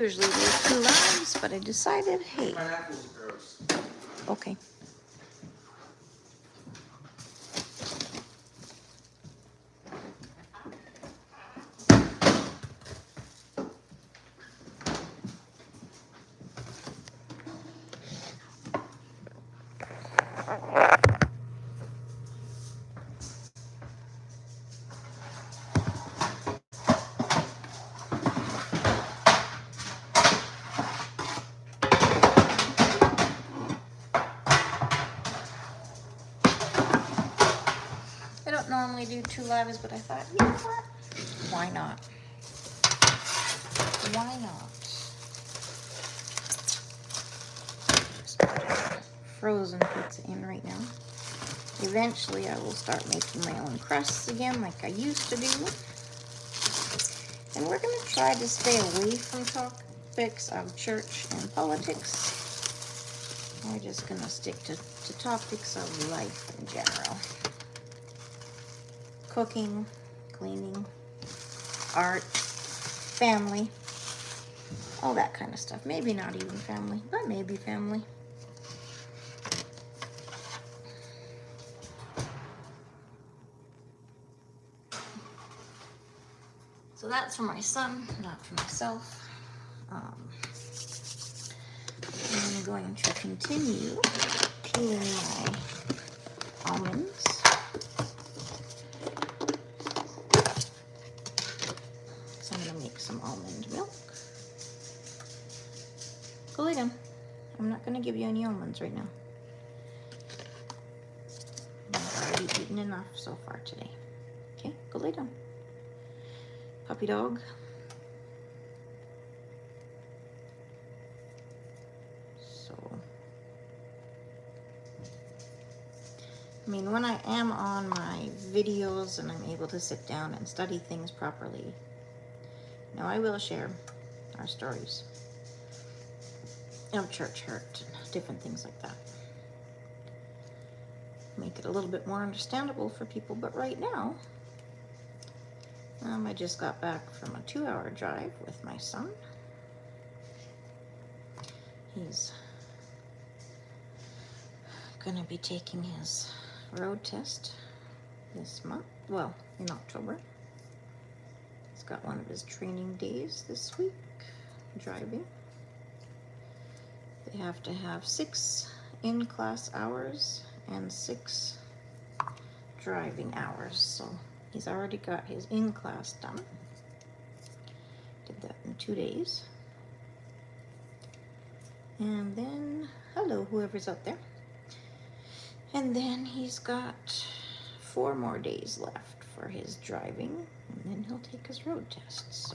Usually there's 2 lives, but I decided, hey, okay. I don't normally do 2 lives, but I thought, you know what? Why not? Why not? Just put frozen pizza in right now. Eventually, I will start making my own crusts again like I used to do. And we're going to try to stay away from topics of church and politics. We're just going to stick to topics of life in general. Cooking, cleaning, art, family, all that kind of stuff. Maybe not even family, but maybe family. So that's for my son, not for myself. I'm going to continue peeling my almonds. So I'm going to make some almond milk. Go lay down. I'm not going to give you any almonds right now. I've already eaten enough so far today. Okay, go lay down. Puppy dog. So, I mean, when I am on my videos and I'm able to sit down and study things properly, now I will share our stories of church hurt and different things like that. Make it a little bit more understandable for people, but right now, I just got back from a 2-hour drive with my son. He's gonna be taking his road test this month, well, in October. He's got one of his training days this week, driving. They have to have 6 in-class hours and 6 driving hours, so he's already got his in-class done. Did that in 2 days. And then, hello, whoever's out there. And then he's got 4 more days left for his driving, and then he'll take his road tests.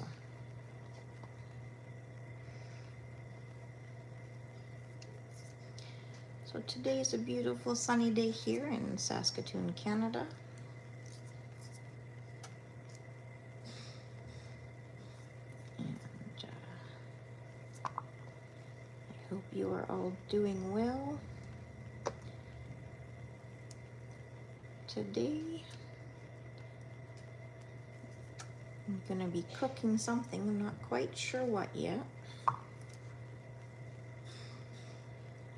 So today is a beautiful sunny day here in Saskatoon, Canada. And I hope you are all doing well. Today, I'm gonna be cooking something. I'm not quite sure what yet. I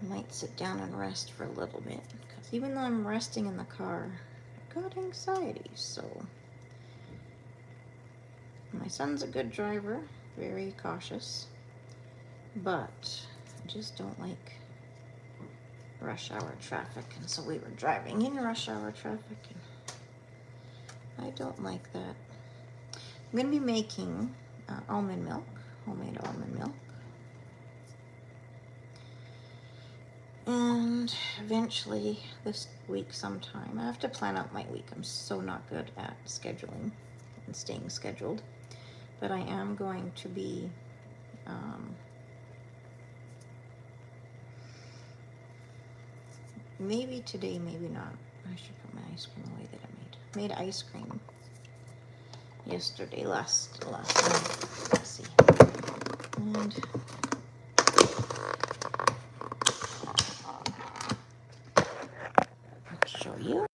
might sit down and rest for a little bit, because even though I'm resting in the car, I've got anxiety, so. My son's a good driver, very cautious, but I just don't like rush hour traffic, and so we were driving in rush hour traffic, and I don't like that. I'm going to be making almond milk, homemade almond milk, and eventually this week sometime, I have to plan out my week. I'm so not good at scheduling and staying scheduled, but I am going to be maybe today, maybe not. I should put my ice cream away that I made. Made ice cream yesterday, last night. Let's see. And I'll show you.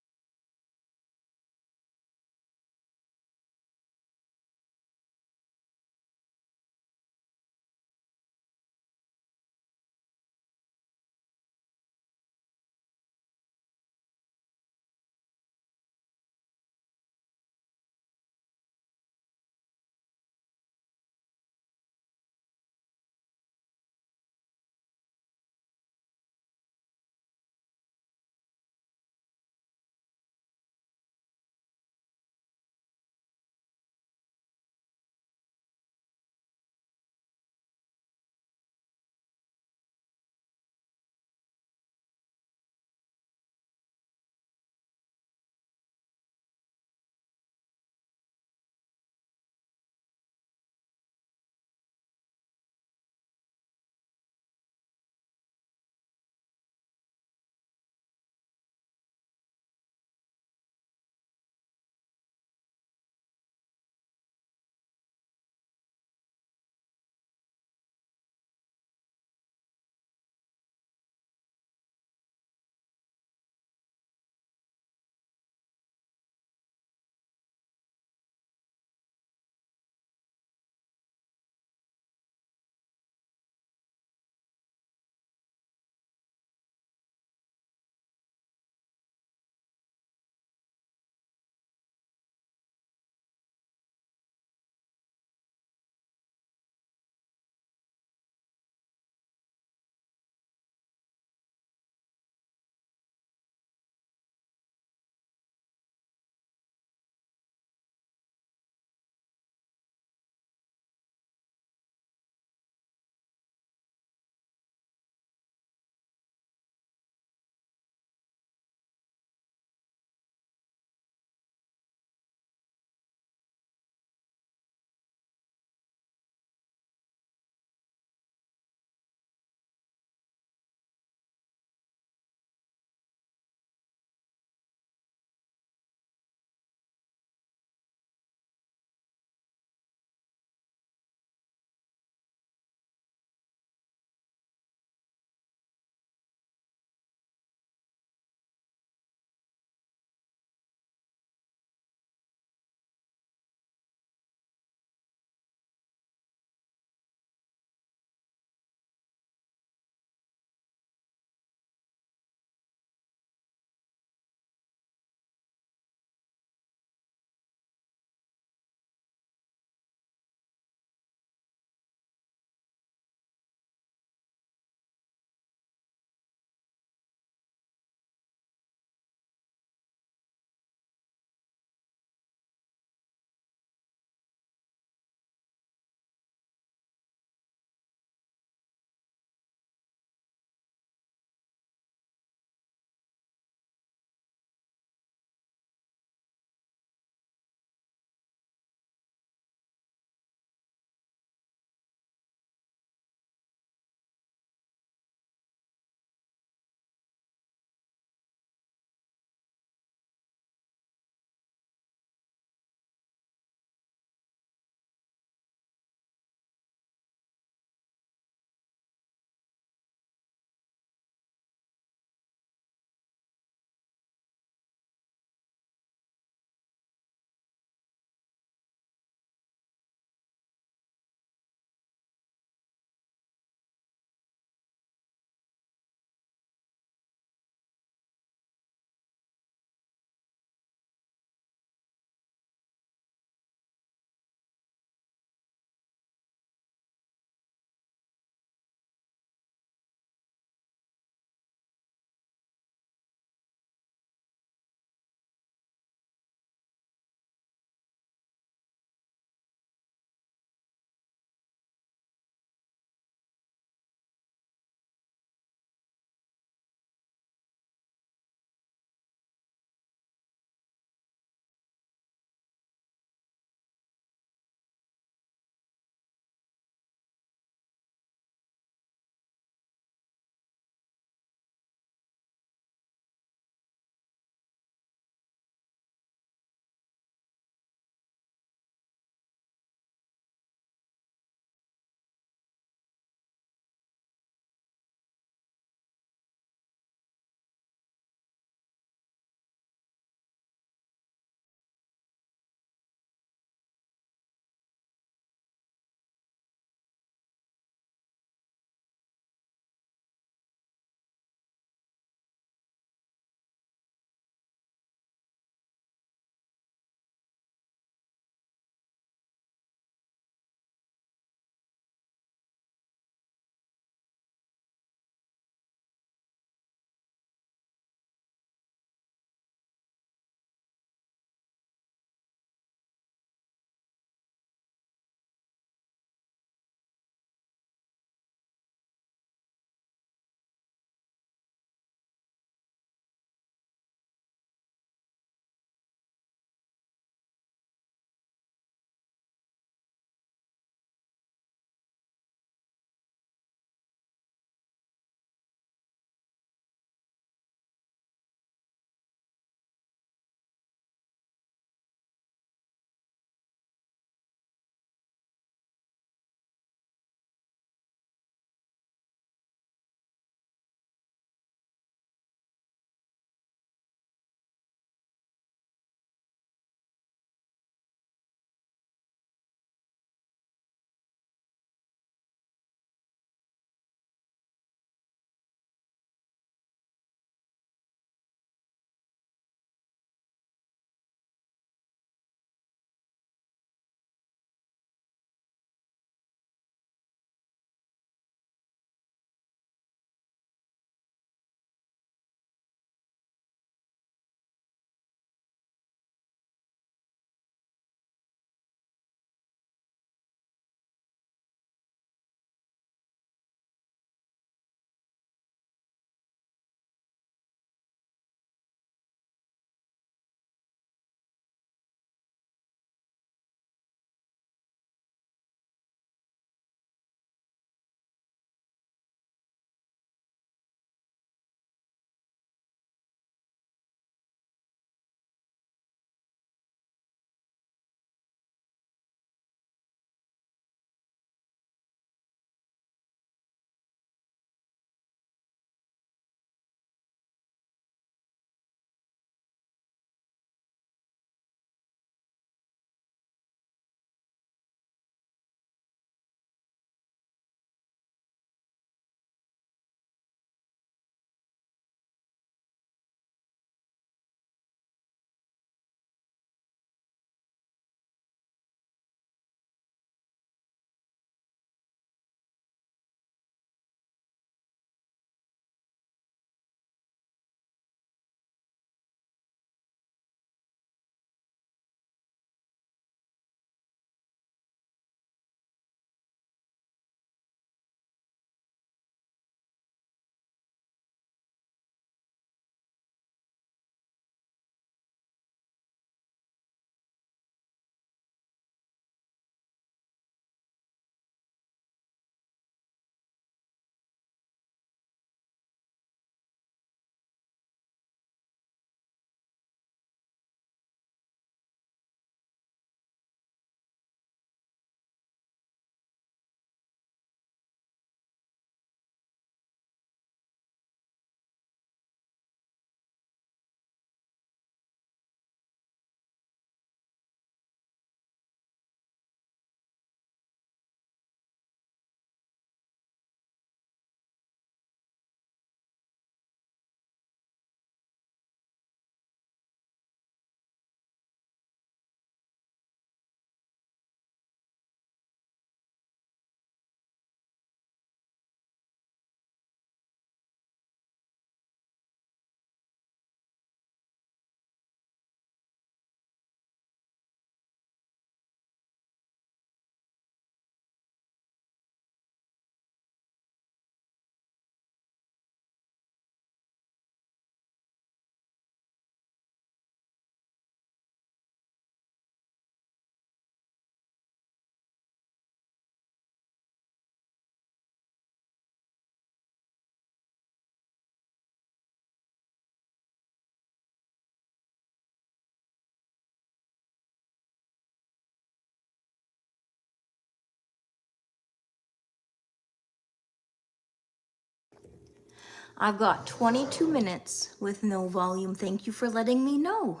I've got 22 minutes with no volume. Thank you for letting me know.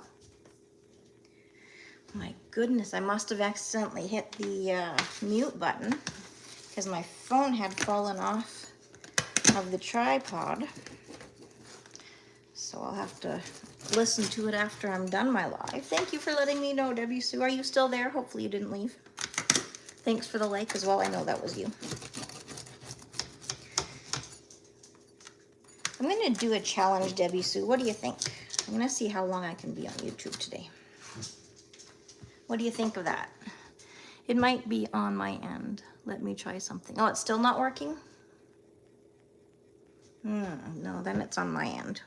My goodness, I must have accidentally hit the mute button because my phone had fallen off of the tripod. So I'll have to listen to it after I'm done my live. Thank you for letting me know, Debbie Sue. Are you still there? Hopefully you didn't leave. Thanks for the like as well. I know that was you. I'm going to do a challenge, Debbie Sue. What do you think? I'm going to see how long I can be on YouTube today. What do you think of that? It might be on my end. Let me try something. Oh, it's still not working? No, then it's on my end.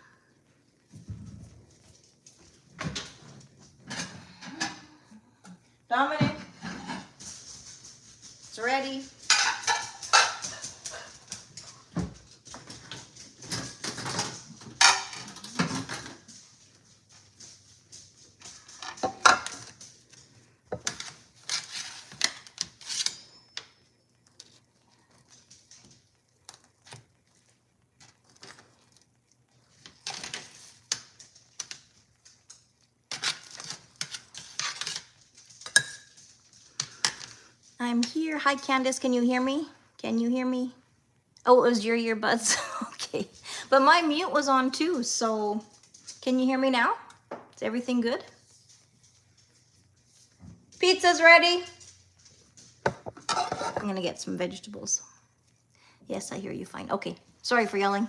Dominic, it's ready. I'm here. Hi, Candace. Can you hear me? Can you hear me? Oh, it was your earbuds. Okay. But my mute was on too, so can you hear me now? Is everything good? Pizza's ready. I'm going to get some vegetables. Yes, I hear you fine. Okay. Sorry for yelling.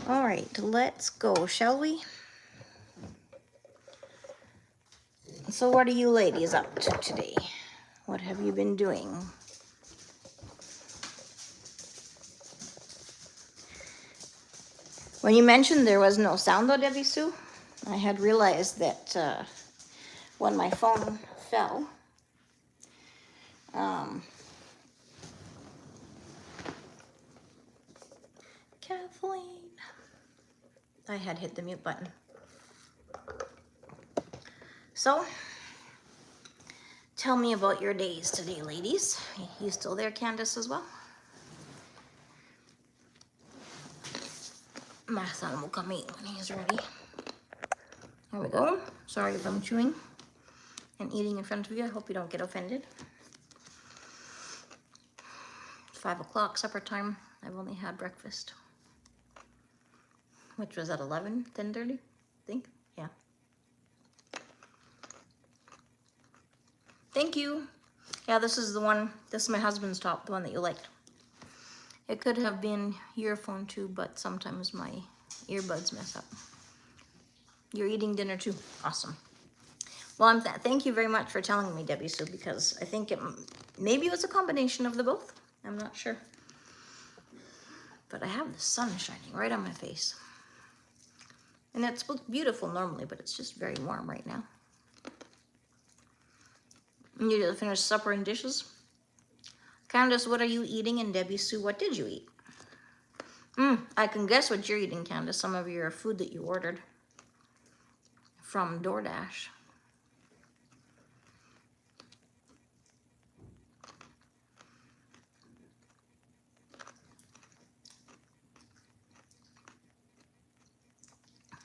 All right, let's go, shall we? So what are you ladies up to today? What have you been doing? When you mentioned there was no sound though, Debbie Sue, I had realized that when my phone fell, Kathleen, I had hit the mute button. So, tell me about your days today, ladies. You still there, Candace, as well? My son will come eat when he's ready. There we go. Sorry if I'm chewing and eating in front of you. I hope you don't get offended. It's 5 o'clock, supper time. I've only had breakfast, which was at 10:30, I think. Yeah. Thank you. Yeah, this is the one. This is my husband's top, the one that you liked. It could have been your phone too, but sometimes my earbuds mess up. You're eating dinner too. Awesome. Well, thank you very much for telling me, Debbie Sue, because I think maybe it was a combination of the both. I'm not sure. But I have the sun shining right on my face. And it's beautiful normally, but it's just very warm right now. You just finished supper and dishes? Candace, what are you eating? And Debbie Sue, what did you eat? I can guess what you're eating, Candace. Some of your food that you ordered from DoorDash.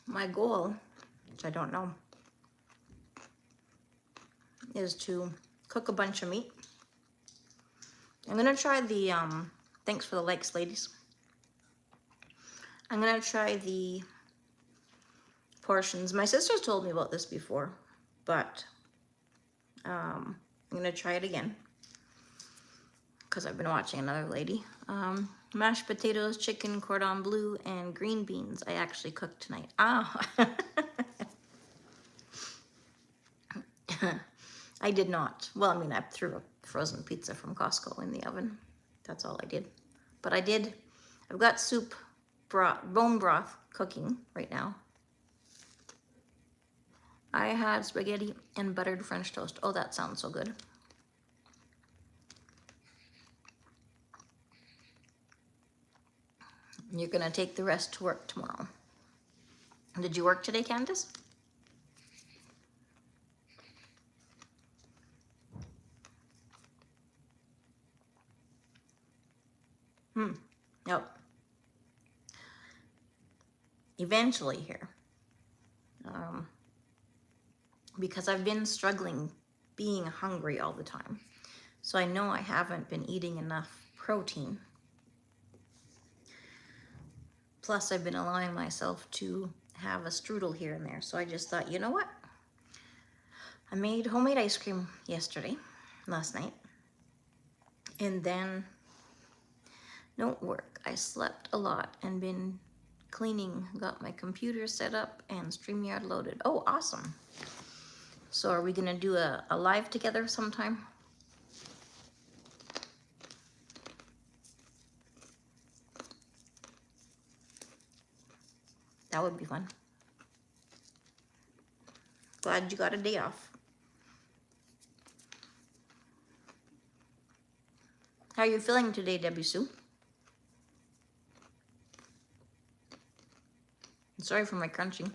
My goal, which I don't know, is to cook a bunch of meat. I'm gonna try the, thanks for the likes, ladies. I'm gonna try the portions. My sister's told me about this before, but I'm gonna try it again because I've been watching another lady. Mashed potatoes, chicken, cordon bleu, and green beans I actually cooked tonight. I did not. Well, I mean, I threw a frozen pizza from Costco in the oven. That's all I did. But I've got soup, bone broth cooking right now. I had spaghetti and buttered French toast. Oh, that sounds so good. You're gonna take the rest to work tomorrow. Did you work today, Candace? Nope. Eventually here. Because I've been struggling being hungry all the time. So I know I haven't been eating enough protein. Plus I've been allowing myself to have a strudel here and there. So I just thought, you know what? I made homemade ice cream last night. And then, don't work. I slept a lot and been cleaning, got my computer set up and StreamYard loaded. Oh, awesome. So are we gonna do a live together sometime? That would be fun. Glad you got a day off. How are you feeling today, Debbie Sue? Sorry for my crunching.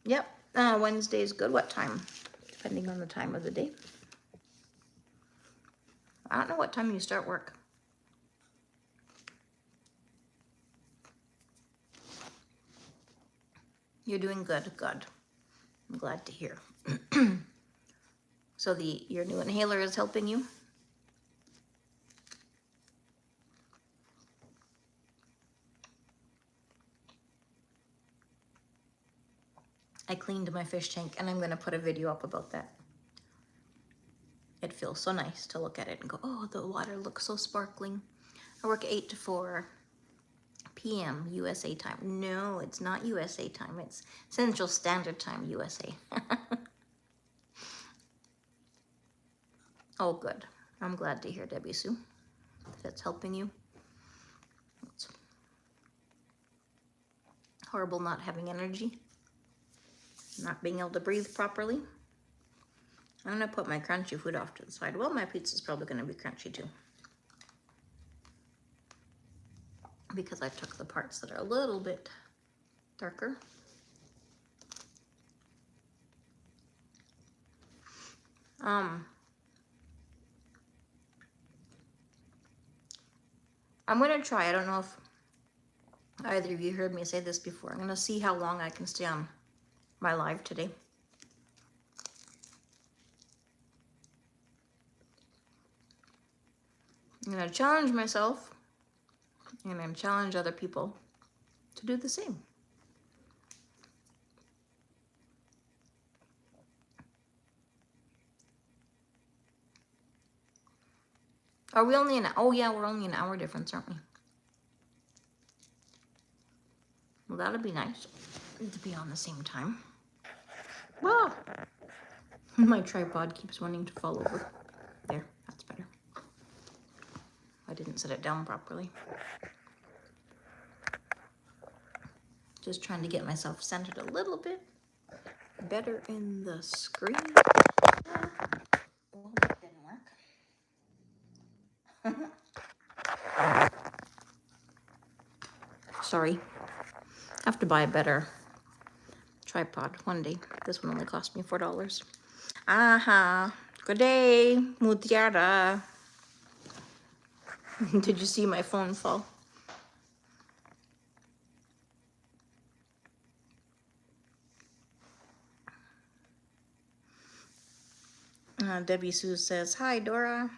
Yep, Wednesday is good. What time? Depending on the time of the day. I don't know what time you start work. You're doing good, good. I'm glad to hear. So your new inhaler is helping you? I cleaned my fish tank and I'm gonna put a video up about that. It feels so nice to look at it and go, oh, the water looks so sparkling. I work 8 to 4 p.m. USA time. No, it's not USA time. It's Central Standard Time, USA. Oh, good. I'm glad to hear, Debbie Sue, that it's helping you. It's horrible not having energy, not being able to breathe properly. I'm gonna put my crunchy food off to the side. Well, my pizza's probably gonna be crunchy too, because I took the parts that are a little bit darker. I'm gonna try, I don't know if either of you heard me say this before. I'm gonna see how long I can stay on my live today. I'm gonna challenge myself and then challenge other people to do the same. Are we only oh yeah, we're only an hour difference, aren't we? Well, that'll be nice to be on the same time. Ah! My tripod keeps wanting to fall over. There, that's better. I didn't set it down properly. Just trying to get myself centered a little bit better in the screen. Well, that didn't work. Sorry. I have to buy a better tripod one day. This one only cost me $4. Aha. Good day, Mutiara. Did you see my phone fall? Debbie Sue says, hi, Dora.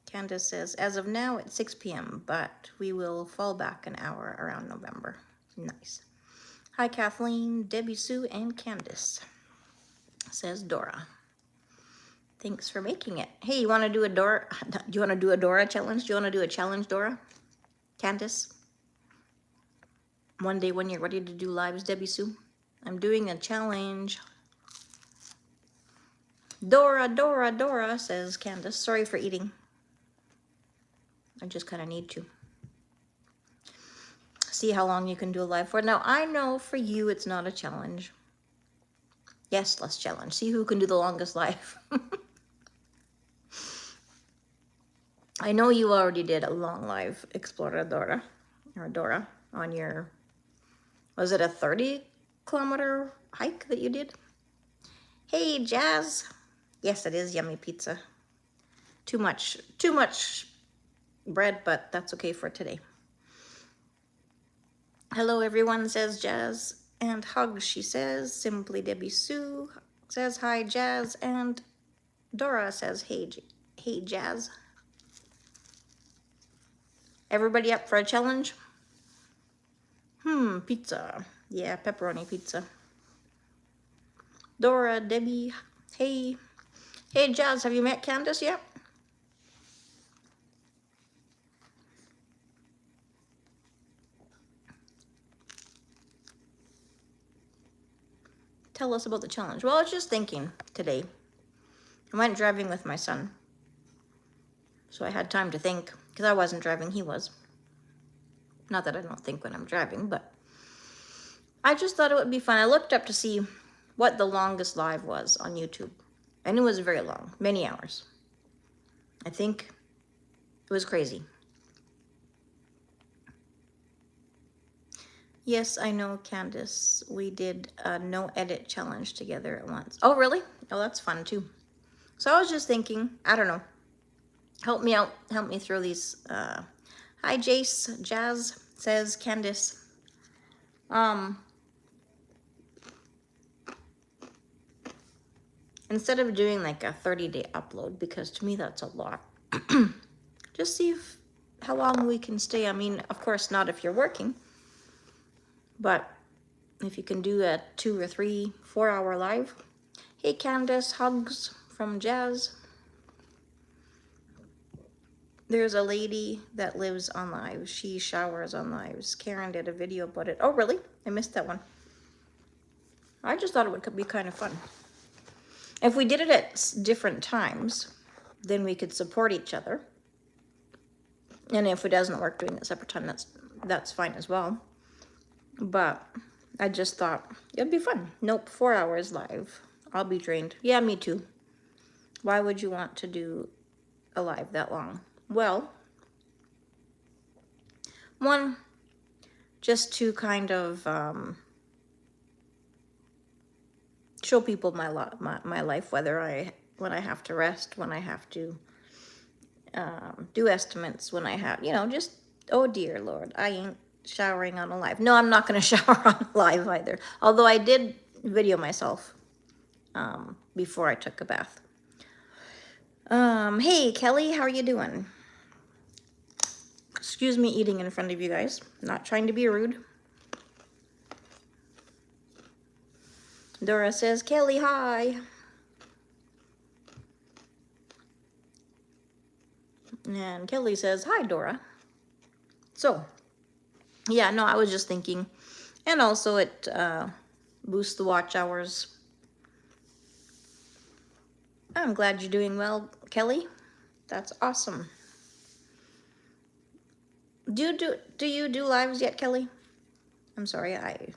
Candace says, as of now, it's 6 p.m., but we will fall back an hour around November. Nice. Hi, Kathleen, Debbie Sue, and Candace, says Dora. Thanks for making it. Hey, you want to do a Dora? Do you want to do a Dora challenge? Do you want to do a challenge, Dora? Candace? One day when you're ready to do lives, Debbie Sue? I'm doing a challenge. Dora, Dora, Dora, says Candace. Sorry for eating. I just kind of need to. See how long you can do a live for. Now, I know for you it's not a challenge. Yes, let's challenge. See who can do the longest live. I know you already did a long live Exploradora, or Dora, on your, was it a 30-kilometer hike that you did? Hey, Jazz. Yes, it is yummy pizza. Too much bread, but that's okay for today. Hello, everyone, says Jazz. And hugs, she says. Simply Debbie Sue says hi, Jazz. And Dora says, hey, Jazz. Everybody up for a challenge? Pizza. Yeah, pepperoni pizza. Dora, Debbie, hey. Hey, Jazz, have you met Candace yet? Tell us about the challenge. Well, I was just thinking today. I went driving with my son. So I had time to think, because I wasn't driving, he was. Not that I don't think when I'm driving, but I just thought it would be fun. I looked up to see what the longest live was on YouTube. And it was very long, many hours. I think it was crazy. Yes, I know, Candace. We did a no edit challenge together at once. Oh, really? Oh, that's fun too. So I was just thinking, I don't know. Help me out. Help me through these. Hi, Jace. Jazz says Candace. Instead of doing like a 30-day upload, because to me that's a lot, just see how long we can stay. I mean, of course, not if you're working, but if you can do a 2 or 3, 4 hour live. Hey, Candace, hugs from Jazz. There's a lady that lives on lives. She showers on lives. Karen did a video about it. Oh, really? I missed that one. I just thought it would be kind of fun. If we did it at different times, then we could support each other. And if it doesn't work doing it separate time, that's fine as well. But I just thought it'd be fun. Nope, 4 hours live. I'll be drained. Yeah, me too. Why would you want to do a live that long? Well, one, just to kind of show people my life, when I have to rest, when I have to do estimates, when I have, just, oh dear Lord, I ain't showering on a live. No, I'm not going to shower on a live either. Although I did video myself before I took a bath. Hey, Kelly, how are you doing? Excuse me eating in front of you guys. Not trying to be rude. Dora says, Kelly, hi. And Kelly says, hi, Dora. So, yeah, no, I was just thinking. And also it boosts the watch hours. I'm glad you're doing well, Kelly. That's awesome. Do you do lives yet, Kelly? I'm sorry, I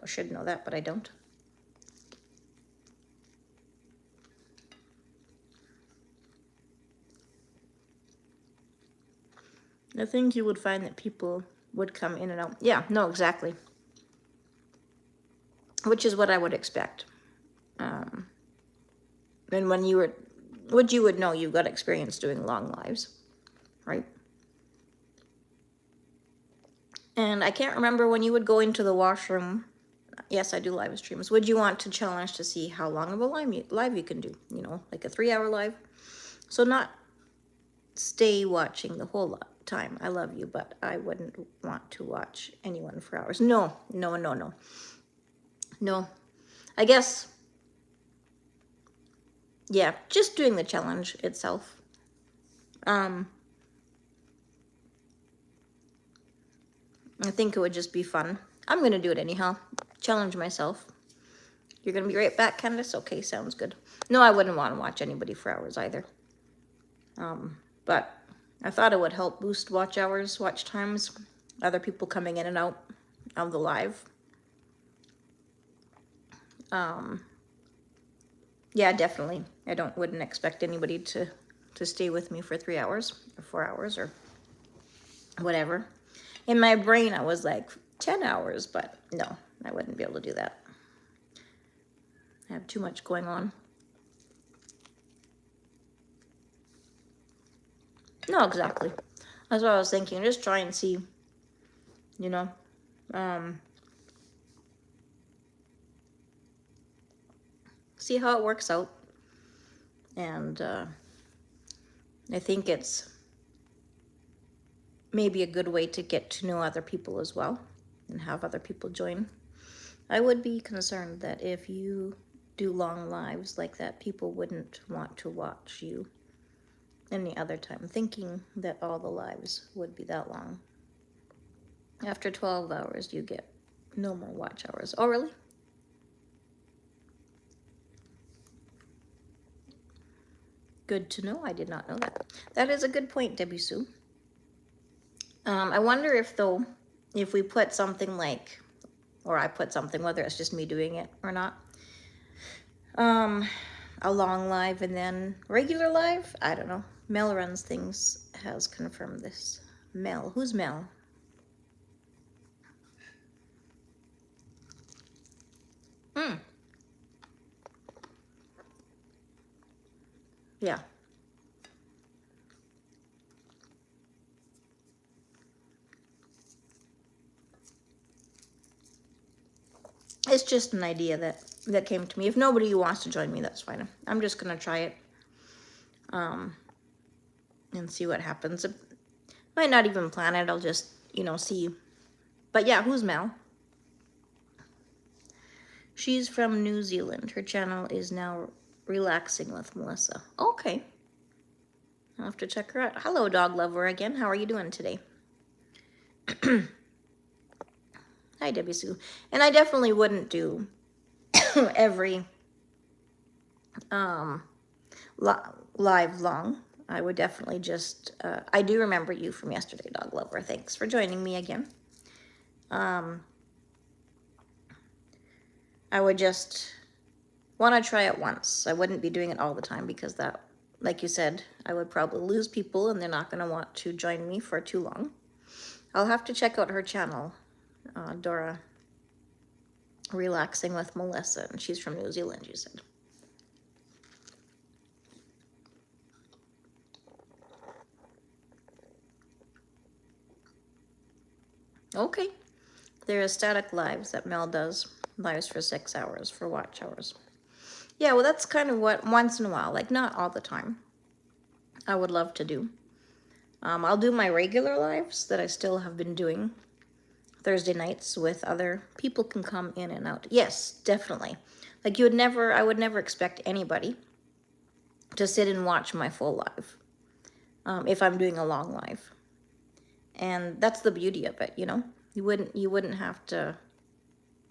should know that, but I don't. I think you would find that people would come in and out. Yeah, no, exactly. Which is what I would expect. And when you would know, you've got experience doing long lives, right? And I can't remember when you would go into the washroom. Yes, I do live streams. Would you want to challenge to see how long of a live you can do? Like a 3-hour live. So not stay watching the whole time. I love you, but I wouldn't want to watch anyone for hours. No. I guess, yeah, just doing the challenge itself. I think it would just be fun. I'm going to do it anyhow. Challenge myself. You're going to be right back, Candace? Okay, sounds good. No, I wouldn't want to watch anybody for hours either. But I thought it would help boost watch hours, watch times, other people coming in and out of the live. Yeah, definitely. I wouldn't expect anybody to to stay with me for 3 hours or 4 hours or whatever. In my brain, I was like 10 hours, but no, I wouldn't be able to do that. I have too much going on. No, exactly. That's what I was thinking. Just try and see, you know, see how it works out. And I think it's maybe a good way to get to know other people as well and have other people join. I would be concerned that if you do long lives like that, people wouldn't want to watch you any other time, thinking that all the lives would be that long. After 12 hours, you get no more watch hours. Oh, really? Good to know. I did not know that. That is a good point, Debbie Sue. I wonder if, though, if we put something like, or I put something, whether it's just me doing it or not, a long live and then regular live? I don't know. Mel Runs Things has confirmed this. Mel. Who's Mel? Yeah. It's just an idea that came to me. If nobody wants to join me, that's fine. I'm just going to try it and see what happens. I might not even plan it. I'll just, see. But yeah, who's Mel? She's from New Zealand. Her channel is now Relaxing with Melissa. Okay. I'll have to check her out. Hello, dog lover again. How are you doing today? Hi, Debbie Sue. And I definitely wouldn't do every live long. I would definitely just, I do remember you from yesterday, dog lover. Thanks for joining me again. I would just want to try it once. I wouldn't be doing it all the time because that, like you said, I would probably lose people and they're not going to want to join me for too long. I'll have to check out her channel, Dora Relaxing with Melissa, and she's from New Zealand, you said. Okay. There are static lives that Mel does, lives for 6 hours for watch hours. Yeah, well, that's kind of what, once in a while, like not all the time, I would love to do. I'll do my regular lives that I still have been doing Thursday nights with other people can come in and out. Yes, definitely. Like I would never expect anybody to sit and watch my full live if I'm doing a long live. And that's the beauty of it, You wouldn't have to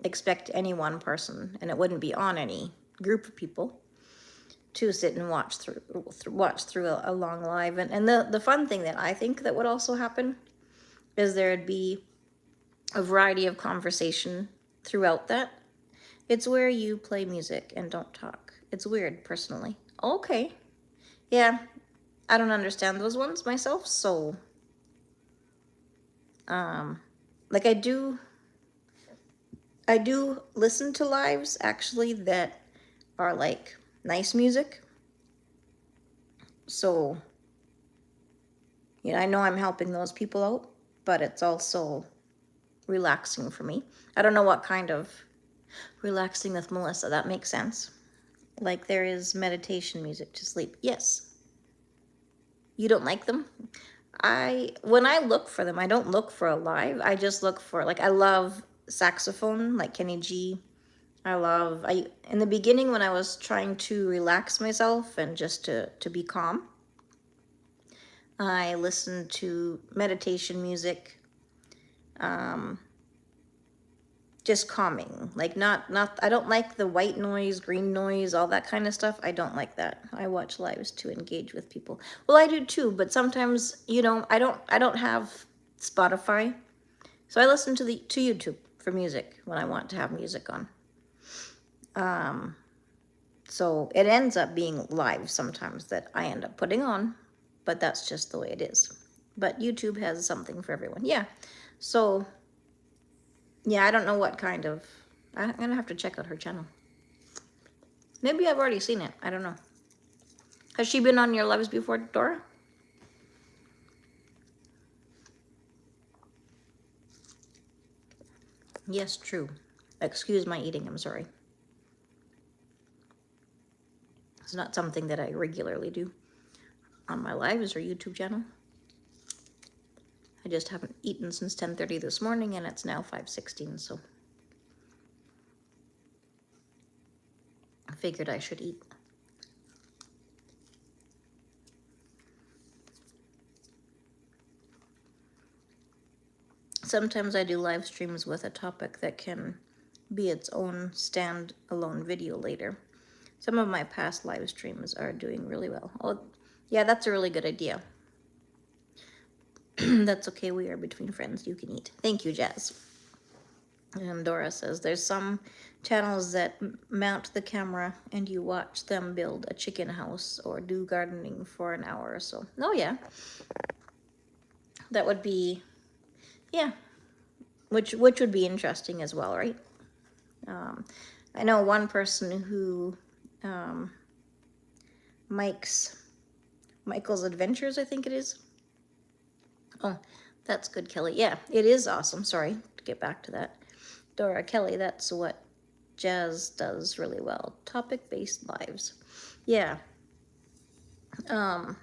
expect any one person, and it wouldn't be on any group of people to sit and watch through a long live. And the fun thing that I think that would also happen is there'd be a variety of conversation throughout that. It's where you play music and don't talk. It's weird, personally. Okay. Yeah, I don't understand those ones myself, so like I do listen to lives actually that are like nice music. So, I know I'm helping those people out, but it's also relaxing for me. I don't know what kind of relaxing with Melissa, that makes sense. Like there is meditation music to sleep. Yes. You don't like them? When I look for them, I don't look for a live. I just look for, like, I love saxophone, like Kenny G. In the beginning when I was trying to relax myself and just to be calm, I listened to meditation music, just calming, like not, I don't like the white noise, green noise, all that kind of stuff. I don't like that. I watch lives to engage with people. Well, I do too, but sometimes, I don't have Spotify. So I listen to YouTube for music when I want to have music on. So it ends up being live sometimes that I end up putting on, but that's just the way it is. But YouTube has something for everyone. Yeah. So, yeah, I don't know what kind of, I'm going to have to check out her channel. Maybe I've already seen it. I don't know. Has she been on your lives before, Dora? Yes, true. Excuse my eating, I'm sorry. It's not something that I regularly do on my lives or YouTube channel. I just haven't eaten since 10:30 this morning, and it's now 5:16, so I figured I should eat. Sometimes I do live streams with a topic that can be its own stand-alone video later. Some of my past live streams are doing really well. Oh, yeah, that's a really good idea. That's okay, we are between friends. You can eat. Thank you, Jazz. And Dora says, there's some channels that mount the camera and you watch them build a chicken house or do gardening for an hour or so. Oh, yeah. That would be, yeah, which would be interesting as well, right? I know one person who, Michael's Adventures, I think it is. Oh, that's good, Kelly. Yeah, it is awesome. Sorry, to get back to that. Dora, Kelly, that's what Jazz does really well. Topic-based lives. Yeah. I'm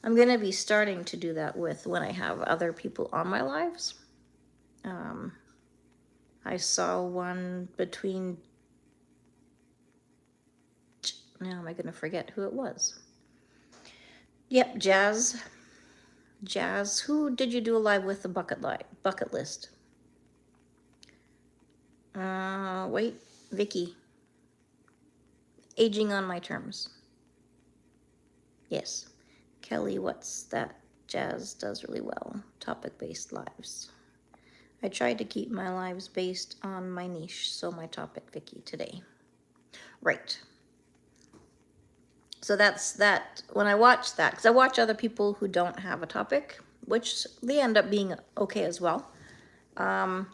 going to be starting to do that with when I have other people on my lives. I saw one between, now am I going to forget who it was? Yep, Jazz. Jazz, who did you do a live with the bucket list? Wait, Vicky. Aging on My Terms. Yes. Kelly, what's that? Jazz does really well. Topic-based lives. I tried to keep my lives based on my niche, so my topic, Vicky, today. Right. So that's that. When I watch that, because I watch other people who don't have a topic, which they end up being okay as well. But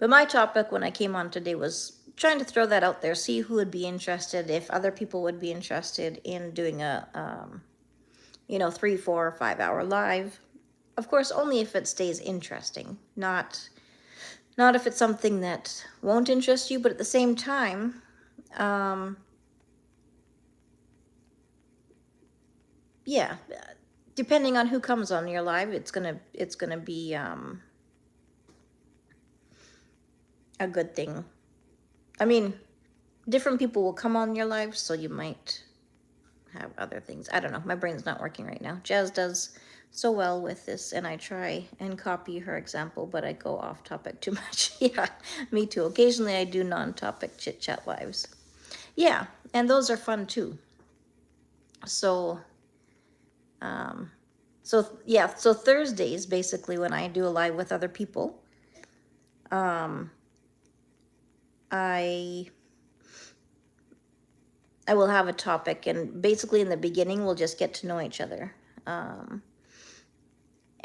my topic when I came on today was trying to throw that out there, see who would be interested, if other people would be interested in doing a, 3, 4, 5 hour live. Of course, only if it stays interesting, not if it's something that won't interest you, but at the same time, yeah, depending on who comes on your live, it's gonna be a good thing. I mean, different people will come on your live, so you might have other things. I don't know. My brain's not working right now. Jazz does so well with this, and I try and copy her example, but I go off topic too much. Yeah, me too. Occasionally I do non-topic chit-chat lives. Yeah, and those are fun too. So, so Thursdays, basically, when I do a live with other people, I will have a topic, and basically in the beginning, we'll just get to know each other.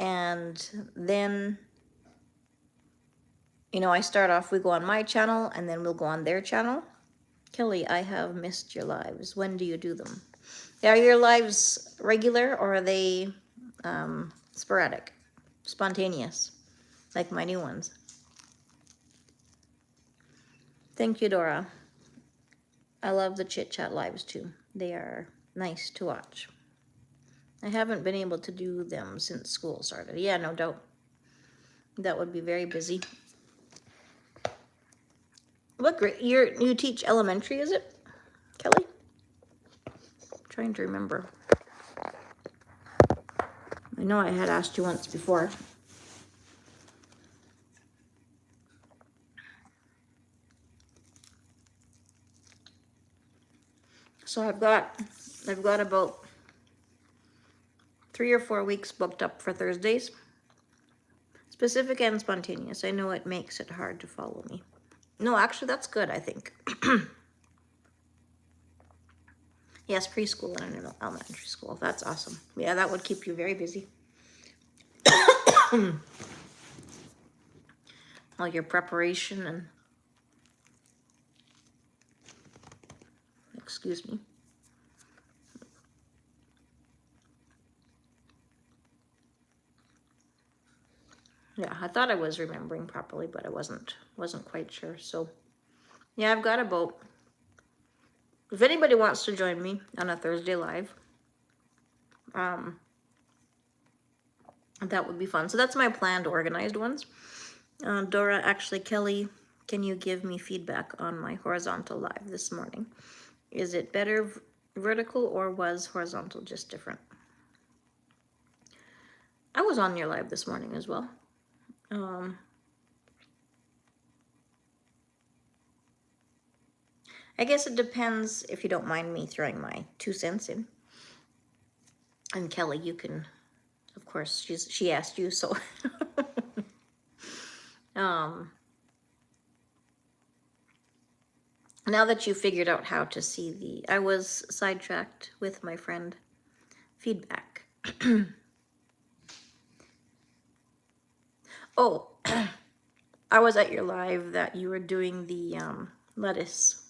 And then, I start off, we go on my channel, and then we'll go on their channel. Kelly, I have missed your lives. When do you do them? Are your lives regular, or are they sporadic, spontaneous, like my new ones? Thank you, Dora. I love the chit-chat lives too. They are nice to watch. I haven't been able to do them since school started. Yeah, no doubt. That would be very busy. What grade? You teach elementary, is it, Kelly? I'm trying to remember. I know I had asked you once before. So I've got about 3 or 4 weeks booked up for Thursdays. Specific and spontaneous. I know it makes it hard to follow me. No, actually, that's good, I think. Yes, preschool and elementary school. That's awesome. Yeah, that would keep you very busy. All your preparation and, excuse me. Yeah, I thought I was remembering properly, but I wasn't quite sure. So yeah, I've got a boat. If anybody wants to join me on a Thursday live, that would be fun. So that's my planned organized ones. Dora, actually, Kelly, can you give me feedback on my horizontal live this morning? Is it better vertical or was horizontal just different? I was on your live this morning as well. I guess it depends, if you don't mind me throwing my 2 cents in. And Kelly, you can, of course, she asked you, so. Now that you figured out how to see I was sidetracked with my friend feedback. Oh, I was at your live that you were doing the lettuce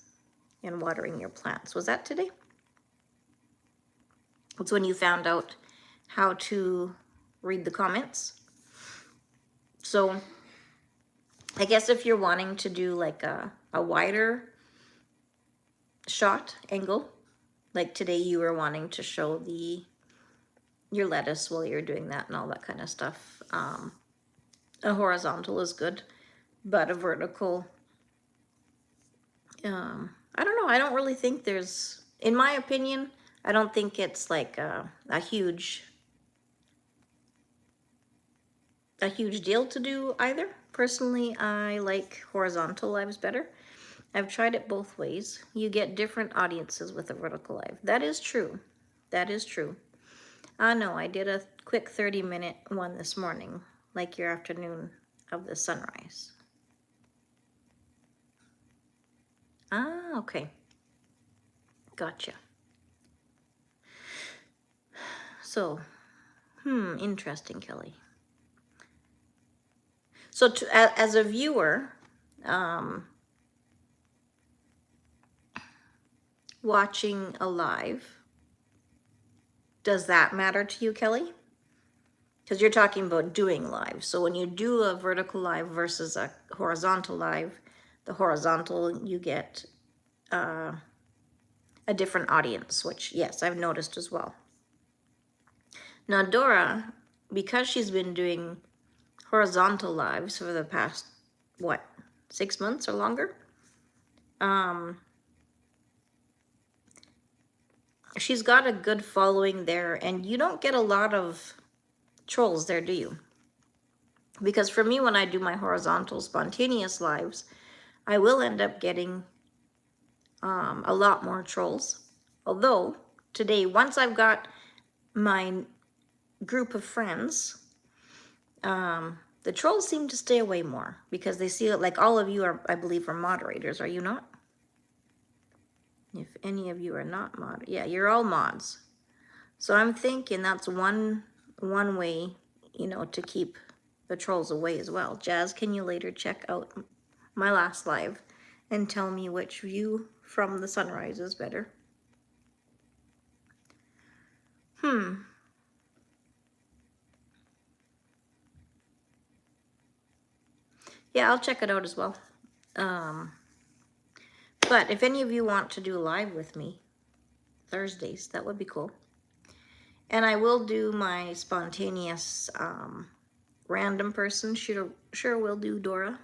and watering your plants. Was that today? It's when you found out how to read the comments. So I guess if you're wanting to do like a wider shot angle, like today you were wanting to show your lettuce while you're doing that and all that kind of stuff. A horizontal is good, but a vertical, I don't know. I don't really think there's, in my opinion, I don't think it's like a huge deal to do either. Personally, I like horizontal lives better. I've tried it both ways. You get different audiences with a vertical live. That is true. That is true. No, I did a quick 30-minute one this morning, like your afternoon of the sunrise. Ah, okay. Gotcha. So, interesting, Kelly. So as a viewer, watching a live, does that matter to you, Kelly? Because you're talking about doing live. So when you do a vertical live versus a horizontal live, the horizontal, you get a different audience, which, yes, I've noticed as well. Now, Dora, because she's been doing horizontal lives for the past, 6 months or longer? She's got a good following there, and you don't get a lot of trolls there, do you? Because for me, when I do my horizontal spontaneous lives, I will end up getting a lot more trolls. Although today, once I've got my group of friends, the trolls seem to stay away more because they see it. Like all of you are, I believe, are moderators. Are you not? If any of you are not mod, yeah, you're all mods. So I'm thinking that's one way, to keep the trolls away as well. Jazz, can you later check out my last live and tell me which view from the sunrise is better? Yeah, I'll check it out as well. But if any of you want to do a live with me Thursdays, that would be cool. And I will do my spontaneous random person. Sure will do, Dora.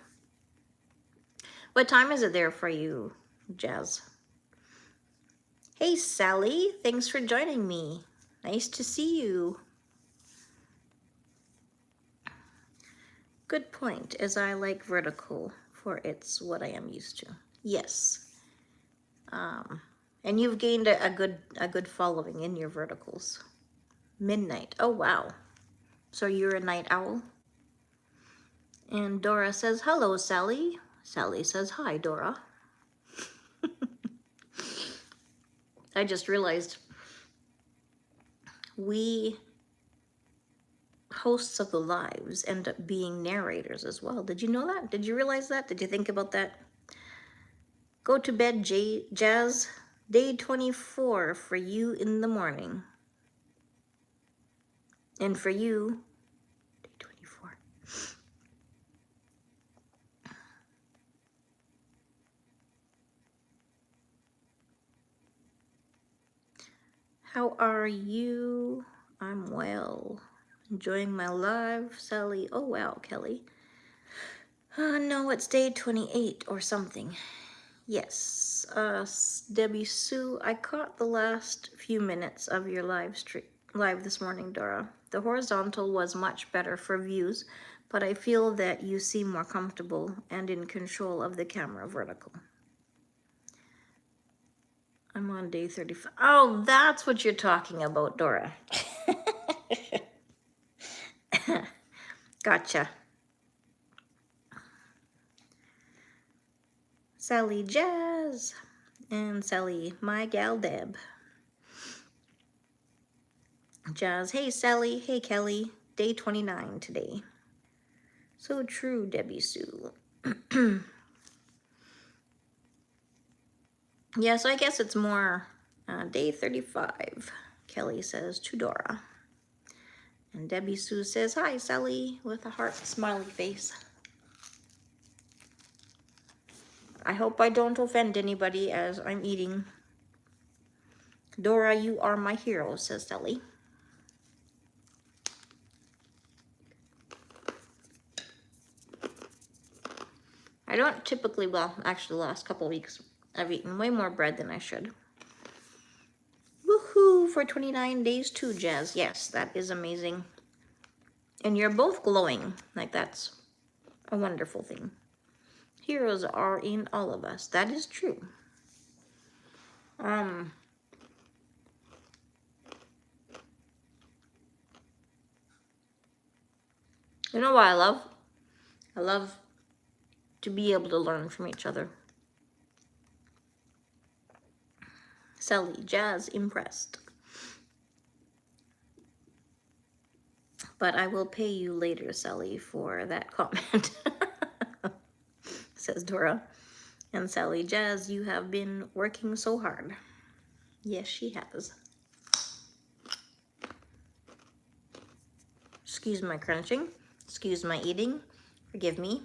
What time is it there for you, Jazz? Hey, Sally. Thanks for joining me. Nice to see you. Good point, as I like vertical for it's what I am used to. Yes. And you've gained a good following in your verticals. Midnight. Oh, wow. So you're a night owl? And Dora says, hello, Sally. Sally says, hi, Dora. I just realized we hosts of the lives end up being narrators as well. Did you know that? Did you realize that? Did you think about that? Go to bed, Jazz. Day 24 for you in the morning. And for you, day 24. How are you? I'm well. Enjoying my live, Sally. Oh, wow, Kelly. No, it's day 28 or something. Yes, Debbie Sue, I caught the last few minutes of your live this morning, Dora. The horizontal was much better for views, but I feel that you seem more comfortable and in control of the camera vertical. I'm on day 35. Oh, that's what you're talking about, Dora. Gotcha. Sally Jazz and Sally, my gal Deb. Jazz, hey Sally, hey Kelly, day 29 today. So true, Debbie Sue. Yeah, so I guess it's more day 35, Kelly says to Dora. And Debbie Sue says, hi, Sally, with a heart smiley face. I hope I don't offend anybody as I'm eating. Dora, you are my hero, says Sally. I don't typically, well, actually the last couple of weeks, I've eaten way more bread than I should. Woohoo, for 29 days too, Jazz. Yes, that is amazing. And you're both glowing. Like, that's a wonderful thing. Heroes are in all of us. That is true. You know what I love? I love to be able to learn from each other. Sally, Jazz, impressed. But I will pay you later, Sally, for that comment, says Dora. And Sally, Jazz, you have been working so hard. Yes, she has. Excuse my crunching. Excuse my eating. Forgive me.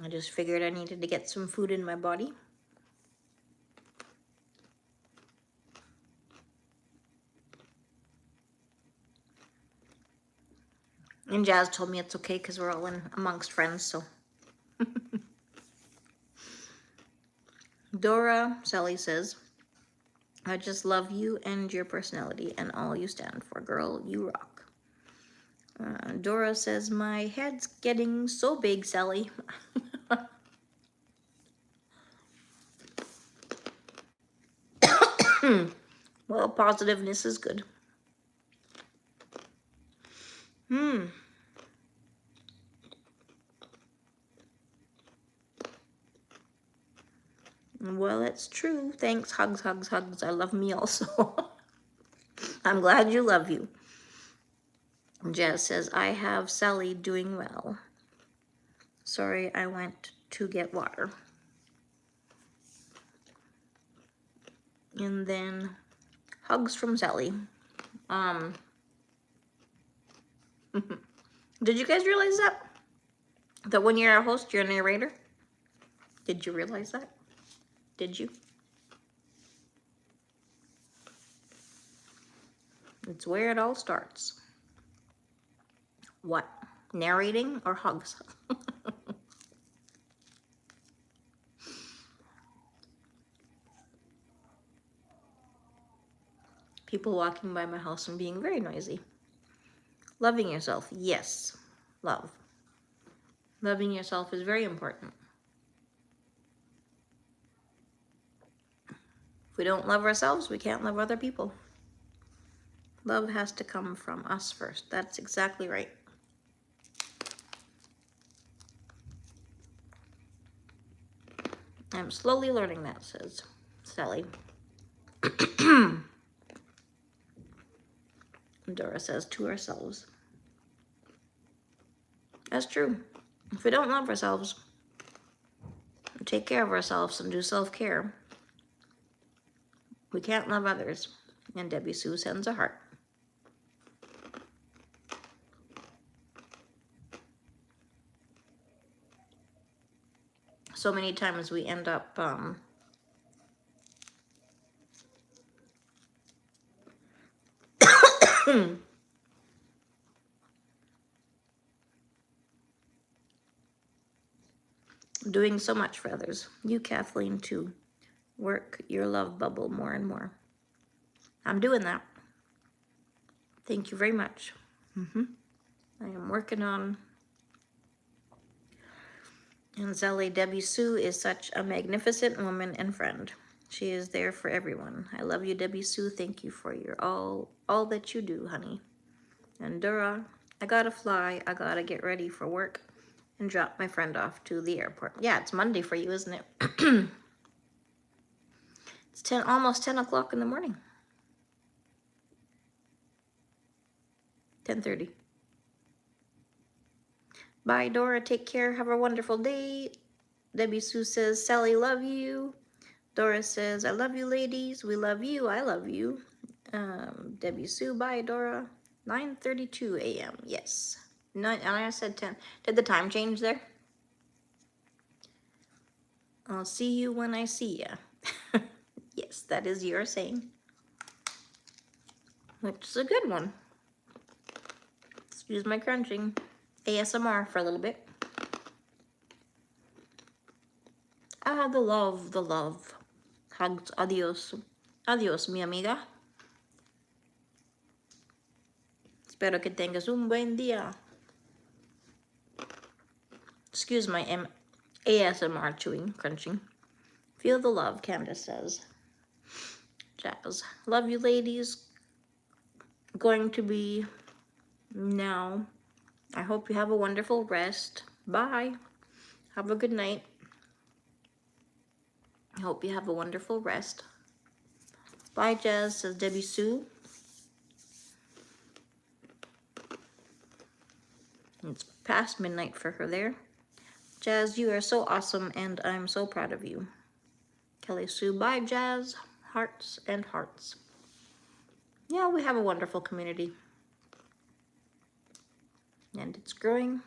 I just figured I needed to get some food in my body. And Jazz told me it's okay because we're all in amongst friends, so. Dora, Sally says, I just love you and your personality and all you stand for. Girl, you rock. Dora says, my head's getting so big, Sally. Well, positiveness is good. Well, it's true. Thanks. Hugs, hugs, hugs. I love me also. I'm glad you love you. Jazz says, I have Sally doing well. Sorry, I went to get water. And then hugs from Sally. Did you guys realize that? That when you're a host, you're a narrator? Did you realize that? Did you? It's where it all starts. What? Narrating or hugs? People walking by my house and being very noisy. Loving yourself. Yes. Love. Loving yourself is very important. If we don't love ourselves, we can't love other people. Love has to come from us first. That's exactly right. I'm slowly learning that, says Sally. Dora says, to ourselves. That's true. If we don't love ourselves, take care of ourselves, and do self-care, we can't love others. And Debbie Sue sends a heart. So many times we end up doing so much for others. You, Kathleen, too. Work your love bubble more and more. I'm doing that. Thank you very much. I am working on. And Zelly, Debbie Sue is such a magnificent woman and friend. She is there for everyone. I love you, Debbie Sue. Thank you for your all that you do, honey. And Dora, I gotta fly. I gotta get ready for work and drop my friend off to the airport. Yeah, it's Monday for you, isn't it? It's almost 10 o'clock in the morning. 10:30. Bye, Dora. Take care. Have a wonderful day. Debbie Sue says, Sally, love you. Dora says, I love you, ladies. We love you. I love you. Debbie Sue, bye, Dora. 9:32 a.m. Yes. And I said 10. Did the time change there? I'll see you when I see ya. Yes, that is your saying. Which is a good one. Excuse my crunching. ASMR for a little bit. Ah, the love, the love. Hugs, adios. Adios, mi amiga. Espero que tengas un buen día. Excuse my ASMR chewing, crunching. Feel the love, Candace says. Jazz. Love you, ladies. Going to be now. I hope you have a wonderful rest. Bye. Have a good night. I hope you have a wonderful rest. Bye, Jazz, says Debbie Sue. It's past midnight for her there. Jazz, you are so awesome, and I'm so proud of you. Kelly Sue, bye, Jazz. Hearts and hearts. Yeah, we have a wonderful community. And it's growing.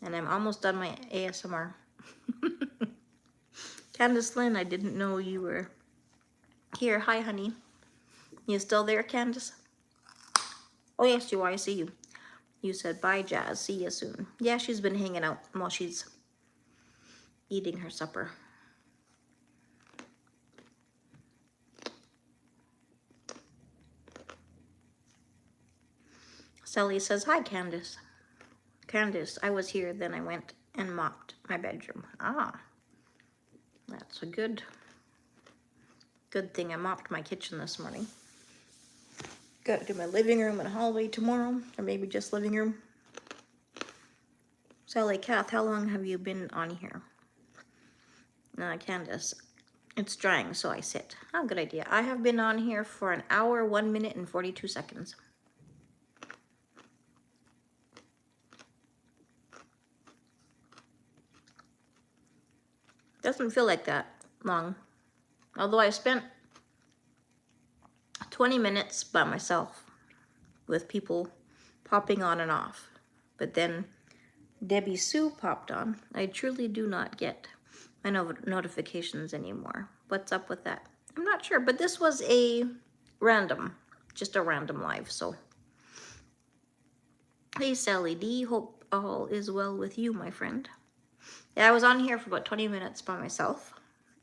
And I'm almost done my ASMR. Candace Lynn, I didn't know you were here. Hi, honey. You still there, Candace? Oh, yes, you are. I see you. You said, bye, Jazz. See you soon. Yeah, she's been hanging out while she's eating her supper. Sally says, hi, Candace. Candace, I was here, then I went and mopped my bedroom. Ah, that's a good thing I mopped my kitchen this morning. Gotta do my living room and hallway tomorrow, or maybe just living room. Sally, Kath, how long have you been on here? Candace, it's drying, so I sit. Oh, good idea. I have been on here for an hour, 1 minute, and 42 seconds. Doesn't feel like that long. Although I spent 20 minutes by myself with people popping on and off. But then Debbie Sue popped on. I truly do not get my notifications anymore. What's up with that? I'm not sure, but this was just a random live, so. Hey, Sally D, hope all is well with you, my friend. Yeah, I was on here for about 20 minutes by myself,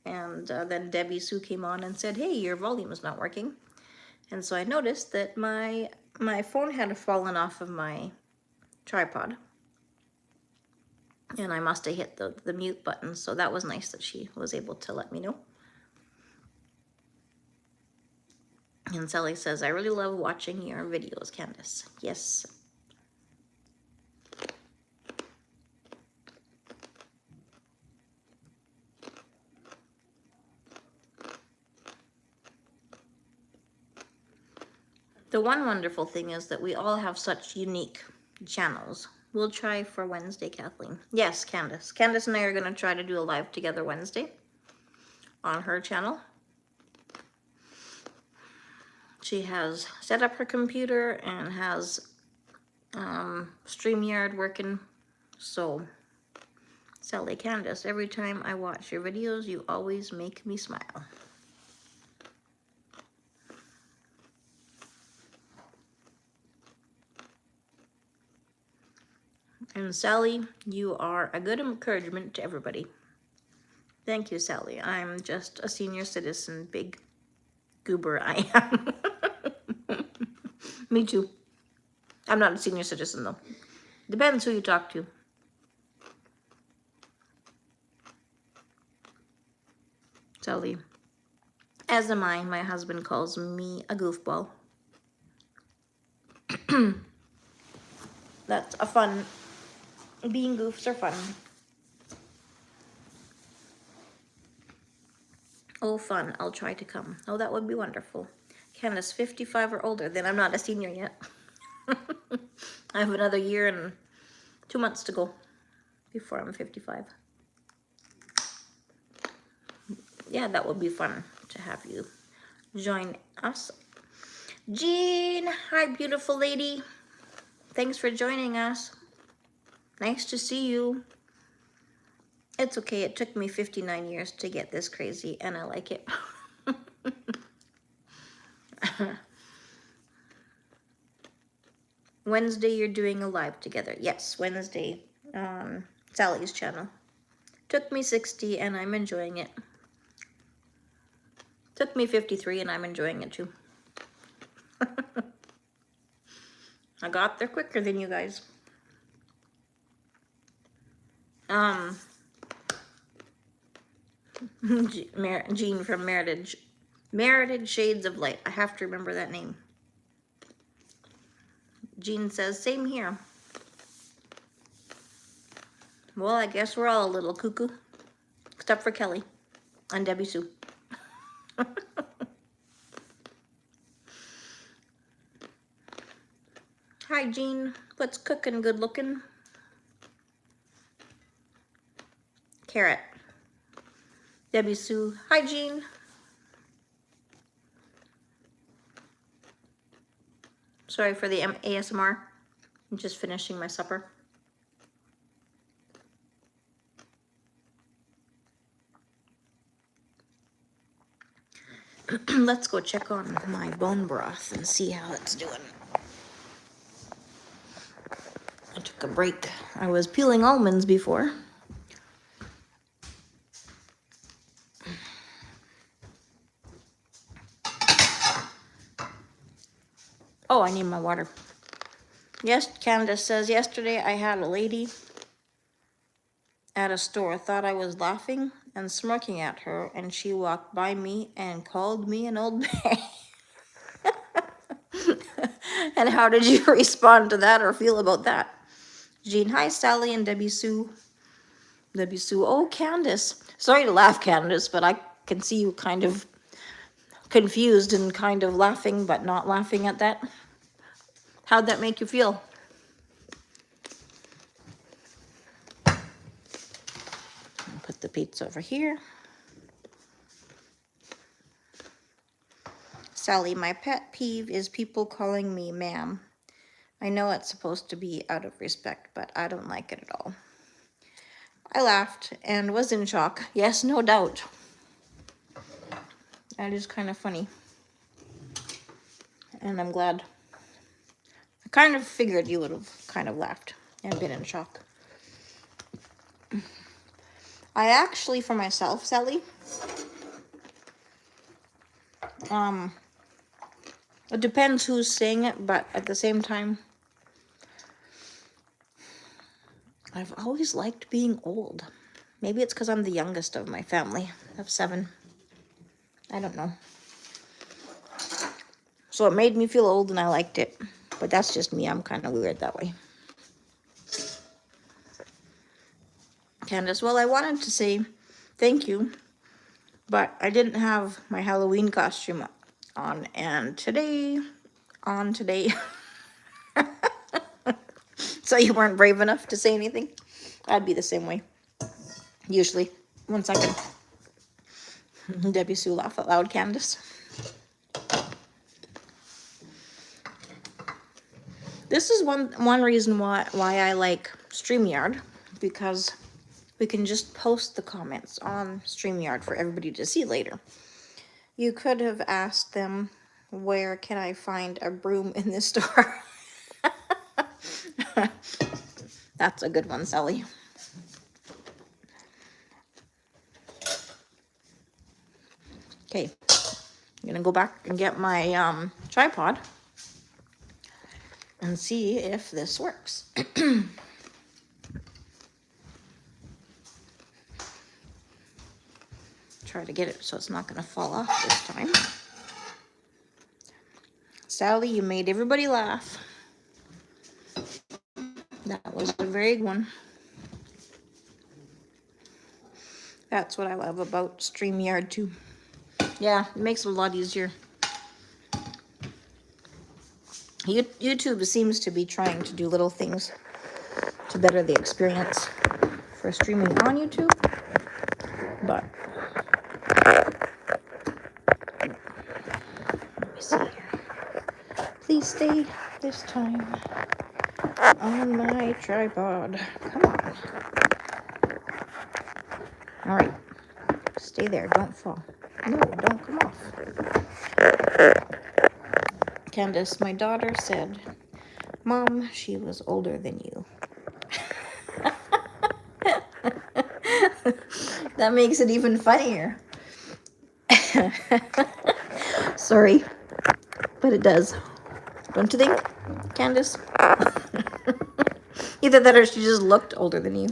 and then Debbie Sue came on and said, hey, your volume is not working. And so I noticed that my phone had fallen off of my tripod, and I must have hit the mute button, so that was nice that she was able to let me know. And Sally says, I really love watching your videos, Candace. Yes. The one wonderful thing is that we all have such unique channels. We'll try for Wednesday, Kathleen. Yes, Candace. Candace and I are going to try to do a live together Wednesday on her channel. She has set up her computer and has StreamYard working. So, Sally, Candace, every time I watch your videos, you always make me smile. And Sally, you are a good encouragement to everybody. Thank you, Sally. I'm just a senior citizen, big goober I am. Me too. I'm not a senior citizen, though. Depends who you talk to. Sally. As am I. My husband calls me a goofball. That's a fun. Being goofs are fun. Oh, fun. I'll try to come. Oh, that would be wonderful. Candace, 55 or older. Then I'm not a senior yet. I have another year and 2 months to go before I'm 55. Yeah, that would be fun to have you join us. Jean, hi, beautiful lady. Thanks for joining us. Nice to see you. It's okay. It took me 59 years to get this crazy, and I like it. Wednesday, you're doing a live together. Yes, Wednesday on Sally's channel. Took me 60, and I'm enjoying it. Took me 53, and I'm enjoying it too. I got there quicker than you guys. Jean from Meritage Shades of Light. I have to remember that name. Jean says, same here. Well, I guess we're all a little cuckoo. Except for Kelly and Debbie Sue. Hi, Jean. What's cooking good looking? Carrot. Debbie Sue. Hi, Jean. Sorry for the ASMR. I'm just finishing my supper. Let's go check on my bone broth and see how it's doing. I took a break. I was peeling almonds before. Oh, I need my water. Yes, Candace says, yesterday I had a lady at a store thought I was laughing and smirking at her, and she walked by me and called me an old man. And how did you respond to that or feel about that? Jean, hi, Sally and Debbie Sue. Debbie Sue, oh, Candace. Sorry to laugh, Candace, but I can see you kind of confused and kind of laughing, but not laughing at that. How'd that make you feel? Put the pizza over here. Sally, my pet peeve is people calling me ma'am. I know it's supposed to be out of respect, but I don't like it at all. I laughed and was in shock. Yes, no doubt. That is kind of funny. And I'm glad. I kind of figured you would have kind of laughed and been in shock. I actually, for myself, Sally, it depends who's saying it, but at the same time, I've always liked being old. Maybe it's because I'm the youngest of my family of 7. I don't know. So it made me feel old and I liked it. But that's just me. I'm kind of weird that way. Candace, well, I wanted to say thank you, but I didn't have my Halloween costume on. And today on today. So you weren't brave enough to say anything? I'd be the same way. Usually. 1 second. Debbie Sue, laugh out loud, Candace. This is one reason why I like StreamYard, because we can just post the comments on StreamYard for everybody to see later. You could have asked them, where can I find a broom in this store? That's a good one, Sally. Okay, I'm gonna go back and get my tripod and see if this works. Try to get it so it's not gonna fall off this time. Sally, you made everybody laugh. That was a very good one. That's what I love about StreamYard too. Yeah, it makes it a lot easier. YouTube seems to be trying to do little things to better the experience for streaming on YouTube, but let me see here. Please stay this time on my tripod. Come on. All right, stay there. Don't fall. No, don't come off. Candace, my daughter said, Mom, she was older than you. That makes it even funnier. Sorry, but it does. Don't you think, Candace? Either that or she just looked older than you.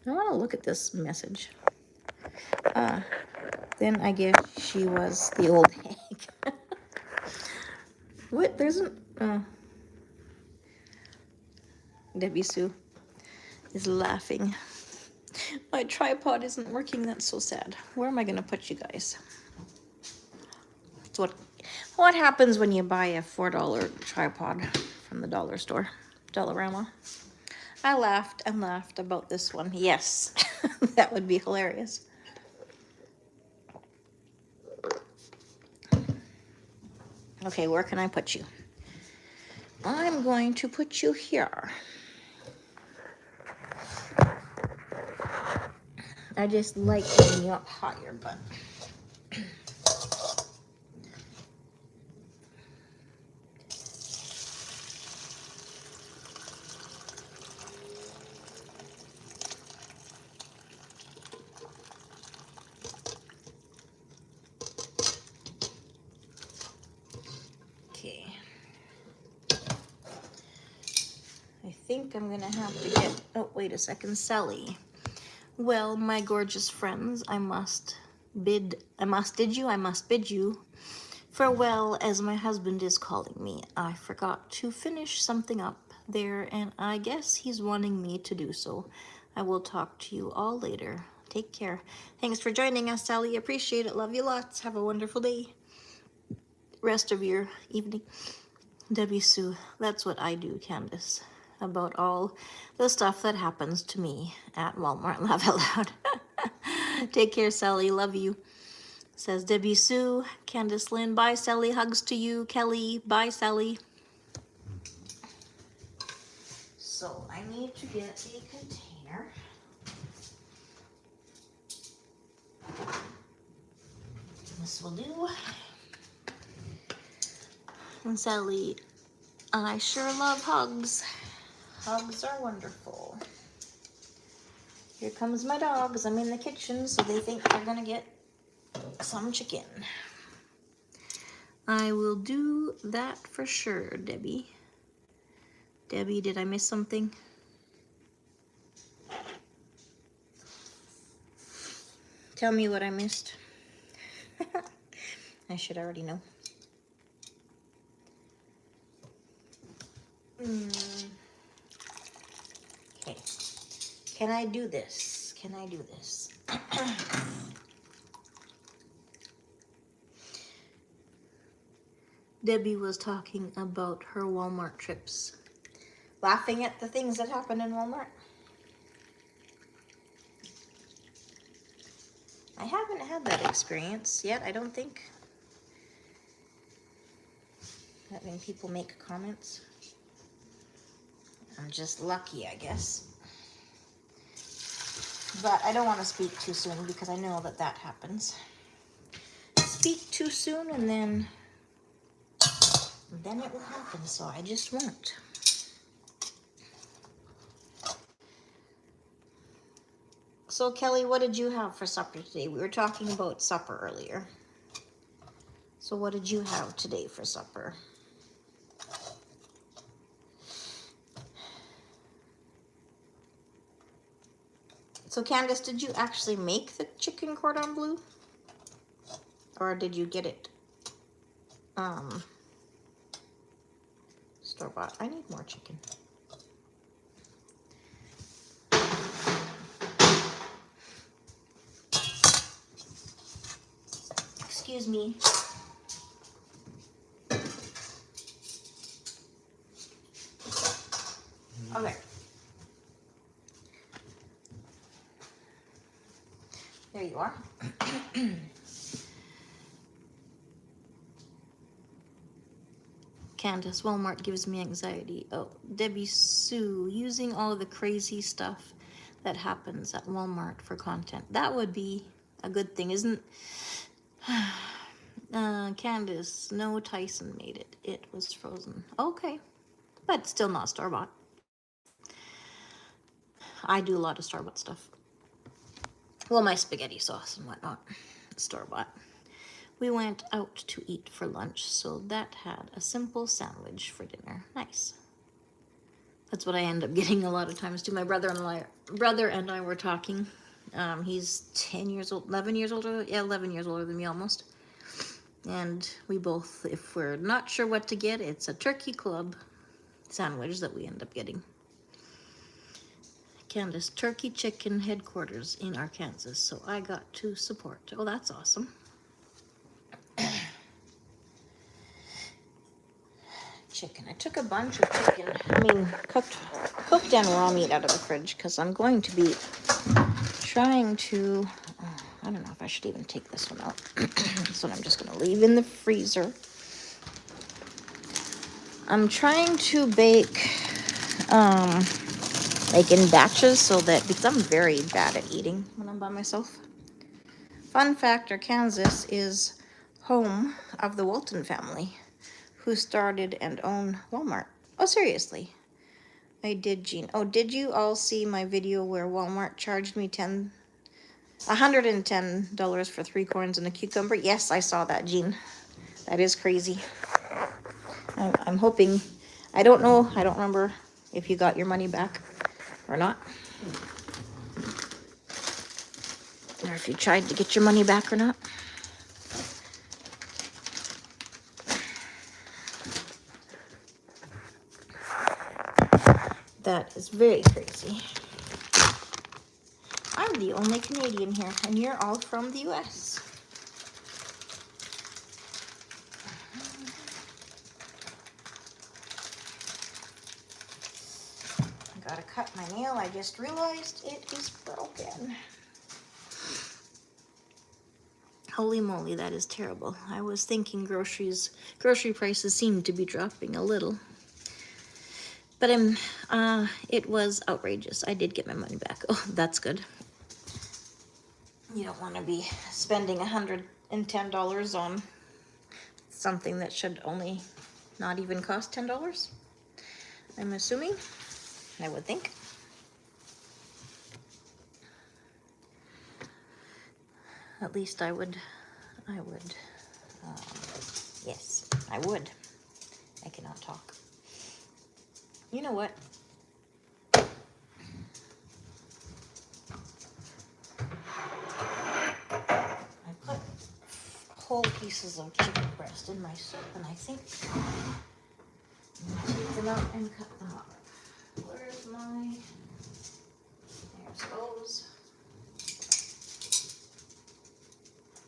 I want to look at this message. Then I guess she was the old hag. What? There's an... Debbie Sue is laughing. My tripod isn't working. That's so sad. Where am I going to put you guys? It's what happens when you buy a $4 tripod from the dollar store, Dollarama. I laughed and laughed about this one. Yes, that would be hilarious. Okay, where can I put you? I'm going to put you here. I just like getting you up higher, but... Okay. I think I'm gonna have to get... Oh, wait a second, Sally. Well, my gorgeous friends, I must bid you farewell, as my husband is calling me. I forgot to finish something up there, and I guess he's wanting me to do so. I will talk to you all later. Take care. Thanks for joining us, Sally. Appreciate it. Love you lots. Have a wonderful day. Rest of your evening. Debbie Sue, that's what I do, Candace, about all the stuff that happens to me at Walmart. Laugh out loud. Take care, Sally. Love you. Says Debbie Sue. Candace Lynn. Bye, Sally. Hugs to you. Kelly. Bye, Sally. So I need to get a container. This will do. And Sally, I sure love hugs. Hugs are wonderful. Here comes my dogs. I'm in the kitchen, so they think they're gonna get some chicken. I will do that for sure, Debbie. Debbie, did I miss something? Tell me what I missed. I should already know. Okay. Can I do this? Can I do this? Debbie was talking about her Walmart trips. Laughing at the things that happen in Walmart. I haven't had that experience yet, I don't think. Having people make comments. I'm just lucky, I guess. But I don't want to speak too soon because I know that that happens. Speak too soon and then it will happen, so I just won't. So Kelly, what did you have for supper today? We were talking about supper earlier. So what did you have today for supper? So Candace, did you actually make the chicken cordon bleu? Or did you get it store-bought? I need more chicken. Excuse me. Okay. There you are. Candace, Walmart gives me anxiety. Oh, Debbie Sue, using all the crazy stuff that happens at Walmart for content. That would be a good thing, isn't Candace, no, Tyson made it. It was frozen. Okay, but still not store-bought. I do a lot of store-bought stuff. Well, my spaghetti sauce and whatnot, store-bought. We went out to eat for lunch, so that had a simple sandwich for dinner. Nice. That's what I end up getting a lot of times too. My brother and I were talking. He's 10 years old, 11 years older. Yeah, 11 years older than me almost. And we both, if we're not sure what to get, it's a turkey club sandwich that we end up getting. Candace, turkey chicken headquarters in Arkansas, so I got to support. Oh, that's awesome. Chicken. I took a bunch of chicken. I mean, cooked and raw meat out of the fridge because I'm going to be trying to. I don't know if I should even take this one out. This one I'm just going to leave in the freezer. I'm trying to bake, like in batches, so that because I'm very bad at eating when I'm by myself. Fun fact: Arkansas is home of the Walton family, who started and own Walmart. Oh, seriously. I did, Jean. Oh, did you all see my video where Walmart charged me $110 for 3 corns and a cucumber? Yes, I saw that, Jean. That is crazy. I'm hoping, I don't know, I don't remember if you got your money back or not. Or if you tried to get your money back or not. That is very crazy. I'm the only Canadian here, and you're all from the US. I gotta cut my nail. I just realized it is broken. Holy moly, that is terrible. I was thinking grocery prices seem to be dropping a little. But it was outrageous. I did get my money back. Oh, that's good. You don't want to be spending $110 on something that should only not even cost $10. I'm assuming. I would think. At least I would. Yes, I would. I cannot talk. You know what? I put whole pieces of chicken breast in my soup, and I think I'm going to take them out and cut them up. Where's my... There's those.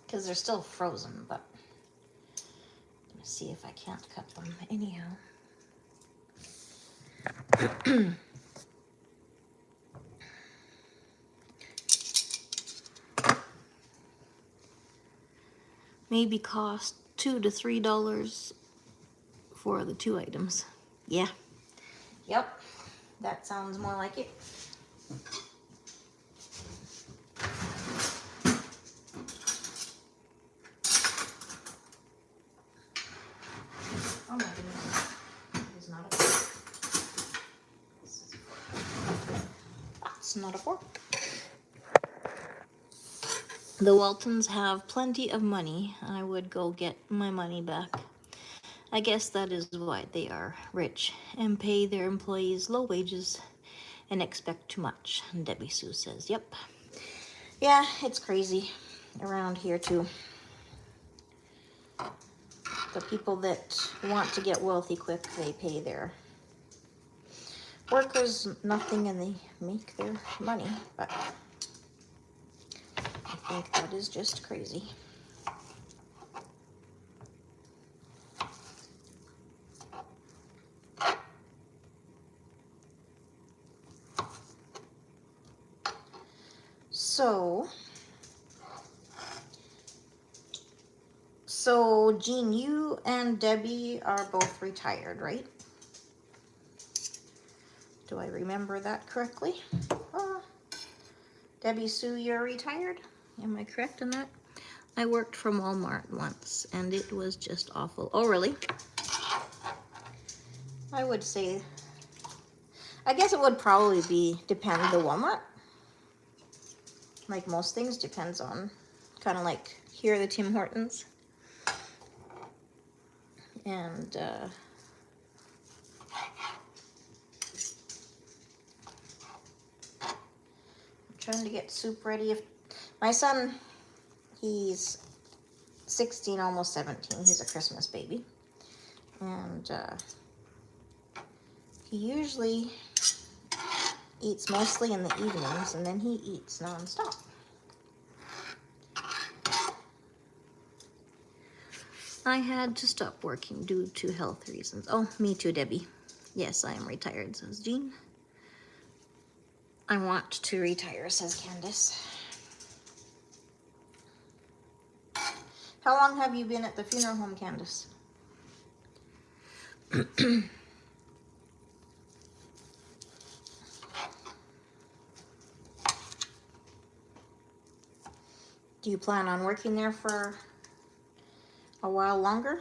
Because they're still frozen, but I'm going to see if I can't cut them anyhow. Maybe cost $2 to $3 for the 2 items. Yeah. Yep. That sounds more like it. Oh my goodness. It is not a fork. This is a fork. That's not a fork. The Waltons have plenty of money. I would go get my money back. I guess that is why they are rich and pay their employees low wages and expect too much. Debbie Sue says, yep. Yeah, it's crazy around here too. The people that want to get wealthy quick, they pay their workers nothing and they make their money. But I think that is just crazy. So Jean, you and Debbie are both retired, right? Do I remember that correctly? Debbie Sue, you're retired? Am I correct in that? I worked for Walmart once and it was just awful. Oh, really? I would say, I guess it would probably depend the Walmart. Like most things, depends on, kind of like here the Tim Hortons. And I'm trying to get soup ready. If my son, he's 16, almost 17. He's a Christmas baby. And he usually eats mostly in the evenings, and then he eats nonstop. I had to stop working due to health reasons. Oh, me too, Debbie. Yes, I am retired, says Jean. I want to retire, says Candace. How long have you been at the funeral home, Candace? Do you plan on working there for a while longer?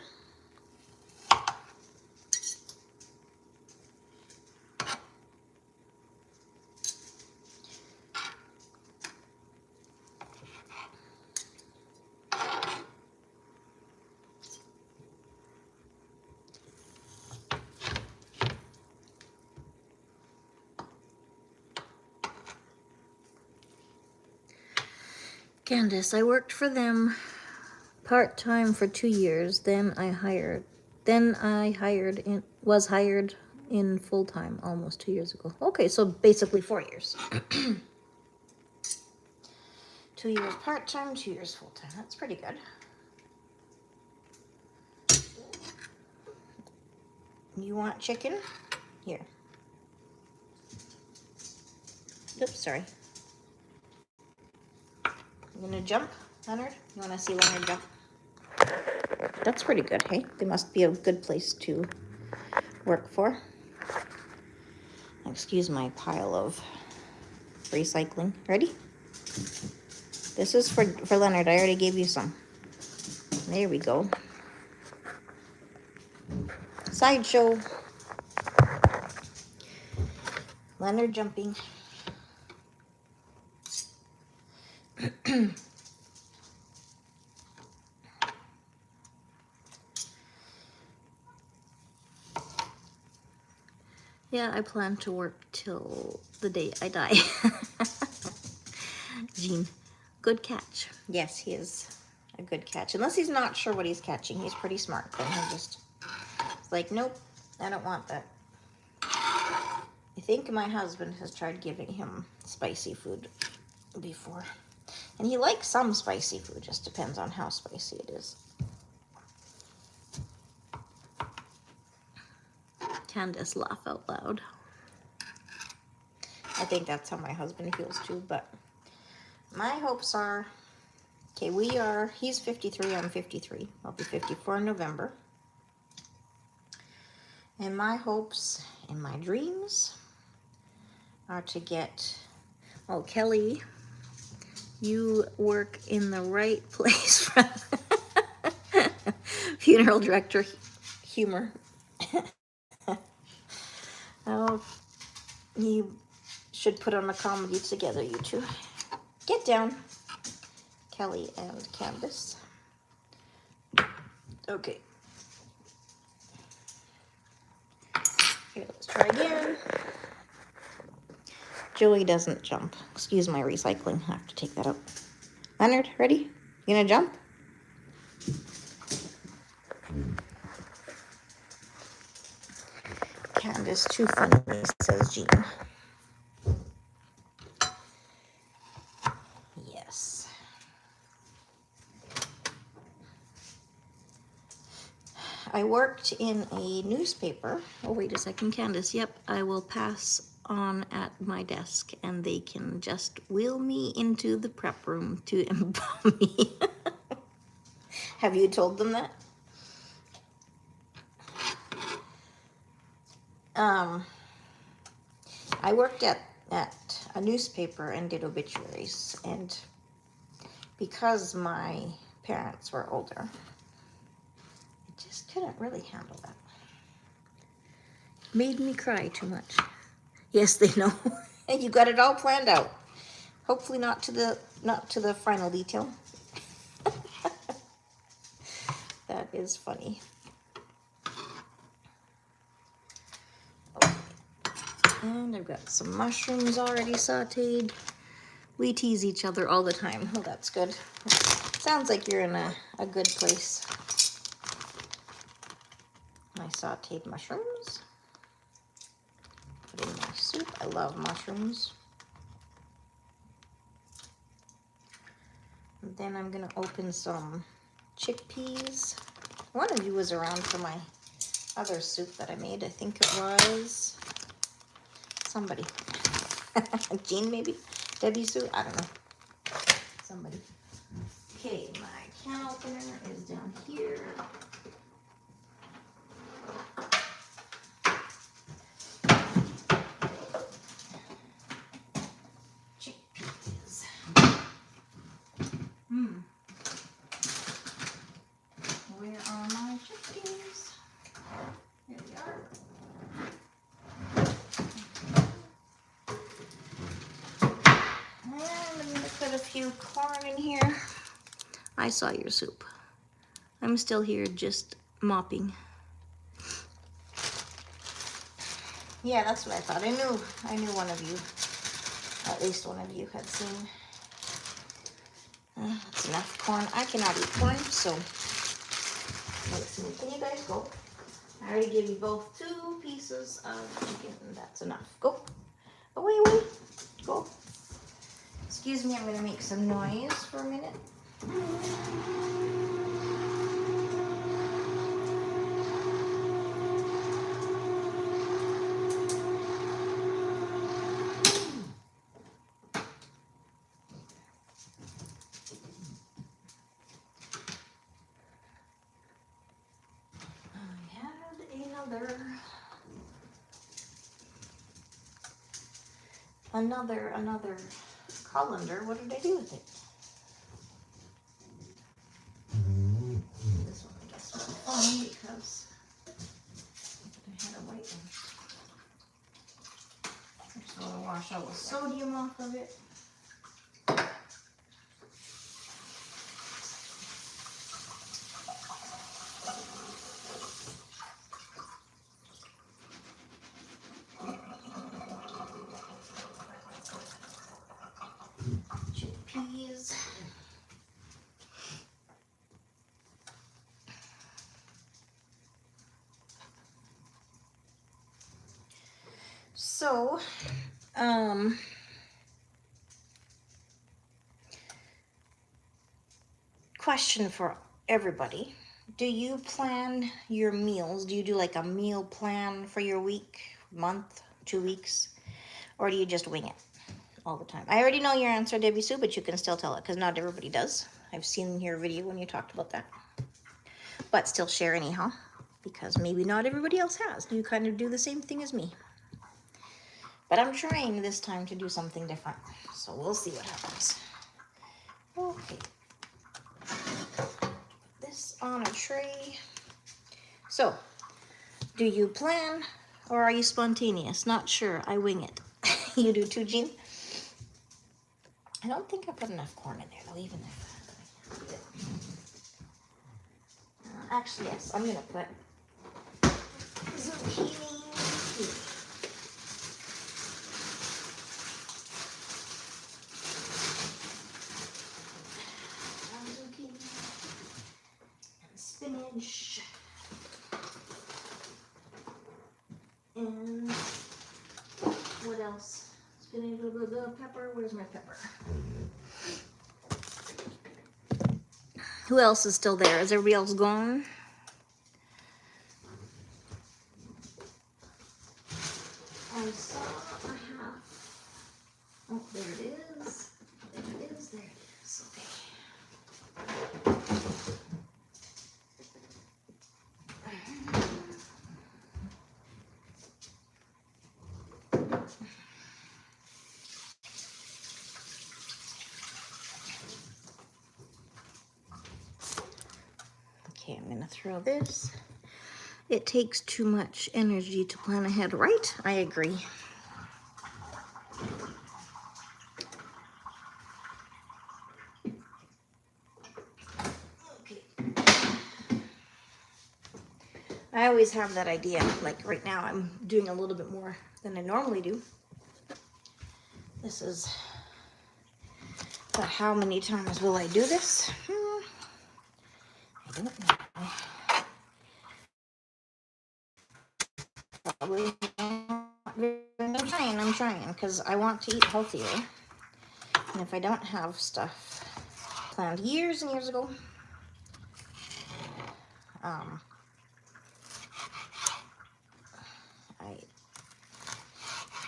Candace, I worked for them part-time for 2 years. Then I was hired in full-time almost 2 years ago. Okay, so basically 4 years. 2 years part-time, 2 years full-time. That's pretty good. You want chicken? Here. Oops, sorry. You gonna jump, Leonard? You wanna see Leonard jump? That's pretty good, hey? They must be a good place to work for. Excuse my pile of recycling. Ready? This is for Leonard. I already gave you some. There we go. Sideshow. Leonard jumping. Yeah, I plan to work till the day I die. Jean, good catch. Yes, he is a good catch. Unless he's not sure what he's catching. He's pretty smart. Then he'll just, it's like, nope, I don't want that. I think my husband has tried giving him spicy food before. And he likes some spicy food, just depends on how spicy it is. Candace laugh out loud. I think that's how my husband feels too, but my hopes are, okay, he's 53, I'm 53. I'll be 54 in November. And my hopes and my dreams are to get, oh, Kelly, you work in the right place for funeral director humor. Oh, you should put on a comedy together, you two. Get down, Kelly and Candace. Okay. Here, let's try again. Joey doesn't jump. Excuse my recycling. I have to take that out. Leonard, ready? You gonna jump? Candace, too funny, says Jean. Yes. I worked in a newspaper. Oh, wait a second, Candace. Yep, I will pass on at my desk and they can just wheel me into the prep room to embalm me. Have you told them that? I worked at a newspaper and did obituaries, and because my parents were older, I just couldn't really handle that. Made me cry too much. Yes, they know. You got it all planned out. Hopefully not to the final detail. That is funny. Okay. And I've got some mushrooms already sauteed. We tease each other all the time. Oh, that's good. Sounds like you're in a good place. My sauteed mushrooms. Put in my soup. I love mushrooms. And then I'm gonna open some chickpeas. One of you was around for my other soup that I made. I think it was somebody. Jean, maybe? Debbie's soup? I don't know. Somebody. Okay, my can opener is down here. Chickpeas. Where are my chickpeas? Here we are. And I'm going to put a few corn in here. I saw your soup. I'm still here just mopping. Yeah, that's what I thought. I knew one of you, at least one of you had seen. That's enough corn. I cannot eat corn, so can you guys go? I already gave you both 2 pieces of chicken, and that's enough. Go. Away. Go. Excuse me, I'm going to make some noise for a minute. Another colander. What did I do with it? This one, I guess, was fine because I had a white one. I just want to wash all the sodium off of it. Chickpeas. So, question for everybody. Do you plan your meals? Do you do like a meal plan for your week, month, 2 weeks? Or do you just wing it all the time? I already know your answer, Debbie Sue, but you can still tell it because not everybody does. I've seen your video when you talked about that. But still share anyhow, because maybe not everybody else has. You kind of do the same thing as me. But I'm trying this time to do something different. So we'll see what happens. Okay. Put this on a tray. So, do you plan or are you spontaneous? Not sure. I wing it. You do too, Jean? I don't think I put enough corn in there though, even if. Actually, yes, I'm gonna put zucchini here. Zucchini and spinach and what else? Spinach, pepper. Where's my pepper? Who else is still there? Is everybody else gone? I saw a half. Oh, there it is. There it is. There it is. Okay, I'm gonna throw this. It takes too much energy to plan ahead, right? I agree. Okay. I always have that idea. Like right now, I'm doing a little bit more than I normally do. This is, but how many times will I do this? I don't know. Probably not. I'm trying, because I want to eat healthier. And if I don't have stuff planned years and years ago, I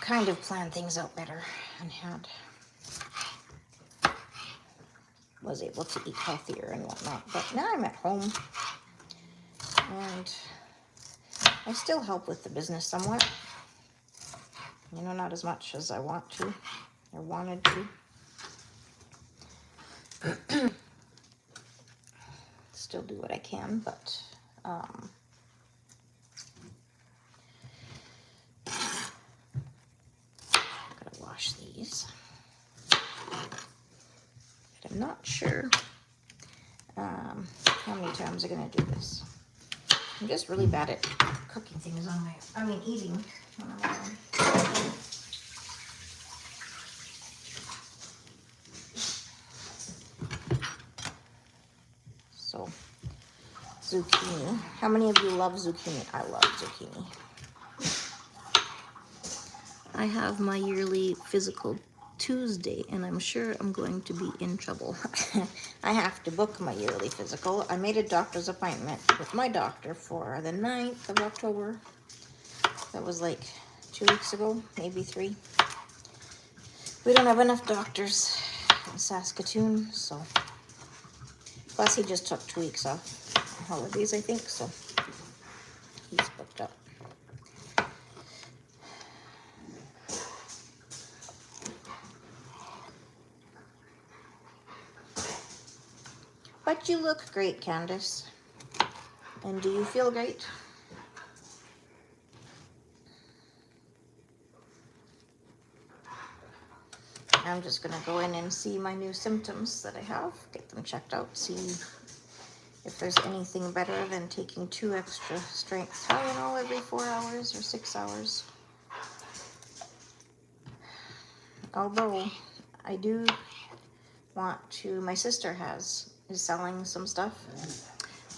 kind of planned things out better and was able to eat healthier and whatnot. But now I'm at home and I still help with the business somewhat. You know, not as much as I want to or wanted to. Still do what I can, but gotta wash these. But I'm not sure how many times I'm gonna do this. I'm just really bad at cooking things on my, eating on my own. So, zucchini. How many of you love zucchini? I love zucchini. I have my yearly physical Tuesday, and I'm sure I'm going to be in trouble. I have to book my yearly physical. I made a doctor's appointment with my doctor for the 9th of October. That was like 2 weeks ago, maybe 3. We don't have enough doctors in Saskatoon, so. Plus, he just took 2 weeks off holidays, I think, so he's booked up. But you look great, Candace. And do you feel great? I'm just going to go in and see my new symptoms that I have, get them checked out, see if there's anything better than taking 2 extra strength Tylenol every 4 hours or 6 hours. Although I do want to, my sister is selling some stuff.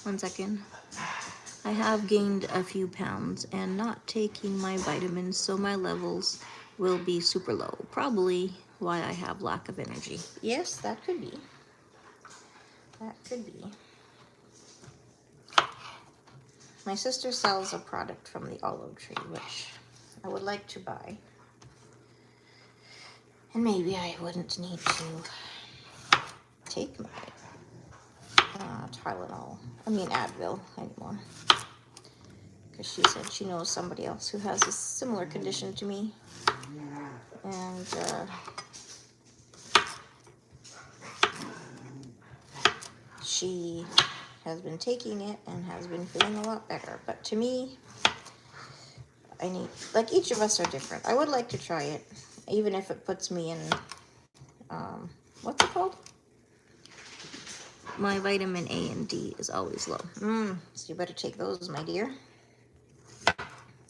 1 second. I have gained a few pounds and not taking my vitamins, so my levels will be super low. Probably why I have lack of energy. Yes, that could be. That could be. my sister sells a product from the olive tree, which I would like to buy. And maybe I wouldn't need to take my Advil anymore. Because she said she knows somebody else who has a similar condition to me. And she has been taking it and has been feeling a lot better. But to me, I need, like, each of us are different. I would like to try it, even if it puts me in, what's it called? My vitamin A and D is always low. So you better take those, my dear.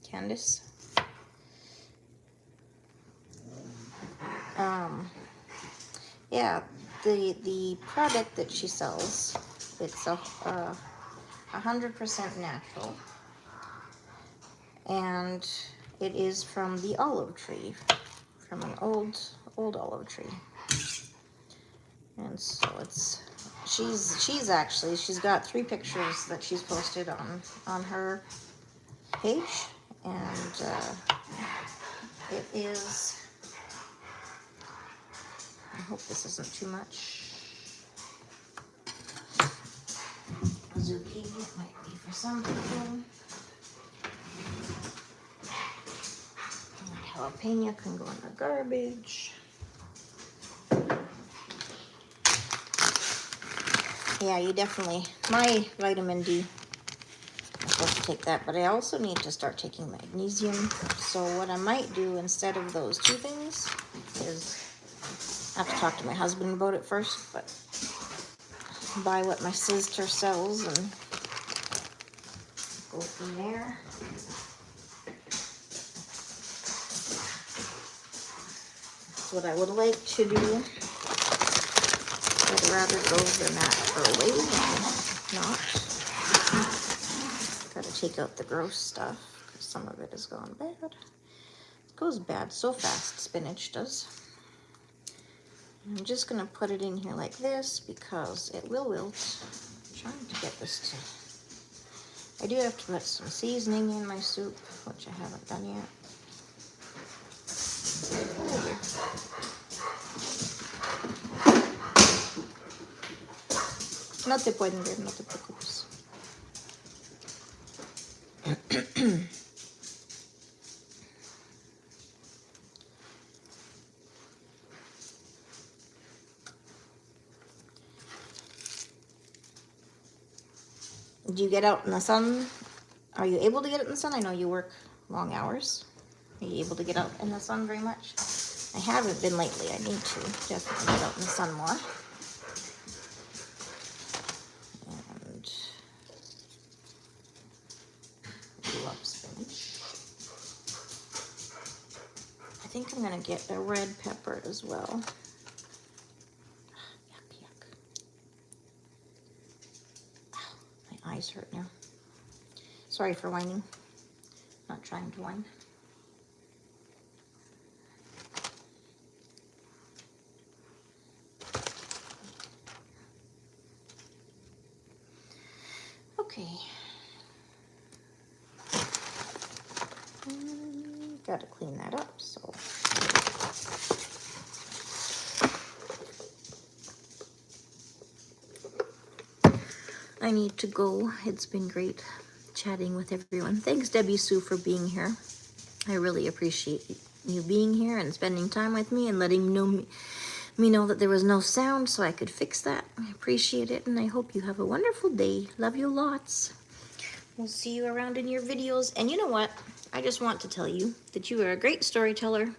Candace. Yeah, the product that she sells, it's 100% natural. And it is from the olive tree, from an old olive tree. And so she's got 3 pictures that she's posted on her page, and it is, I hope this isn't too much. Zucchini, it might be for some people. Jalapeno can go in the garbage. Yeah, you definitely, my vitamin D, I'm supposed to take that, but I also need to start taking magnesium. So what I might do instead of those 2 things is, I have to talk to my husband about it first, but buy what my sister sells and go from there. That's what I would like to do. I'd rather go the natural way than not. Gotta take out the gross stuff, because some of it has gone bad. It goes bad so fast, spinach does. I'm just gonna put it in here like this because it will wilt. I'm trying to get this to, I do have to put some seasoning in my soup, which I haven't done yet. No te pueden ver, no te preocupes. Do you get out in the sun? Are you able to get out in the sun? I know you work long hours. Are you able to get out in the sun very much? I haven't been lately. I need to definitely get out in the sun more. And I love spinach. I think I'm gonna get a red pepper as well. Yuck, yuck. Ow, my eyes hurt now. Sorry for whining. Not trying to whine. Okay. Gotta clean that up, so. I need to go. It's been great chatting with everyone. Thanks, Debbie Sue, for being here. I really appreciate you being here and spending time with me and letting me know that there was no sound so I could fix that. I appreciate it, and I hope you have a wonderful day. Love you lots. We'll see you around in your videos. And you know what? I just want to tell you that you are a great storyteller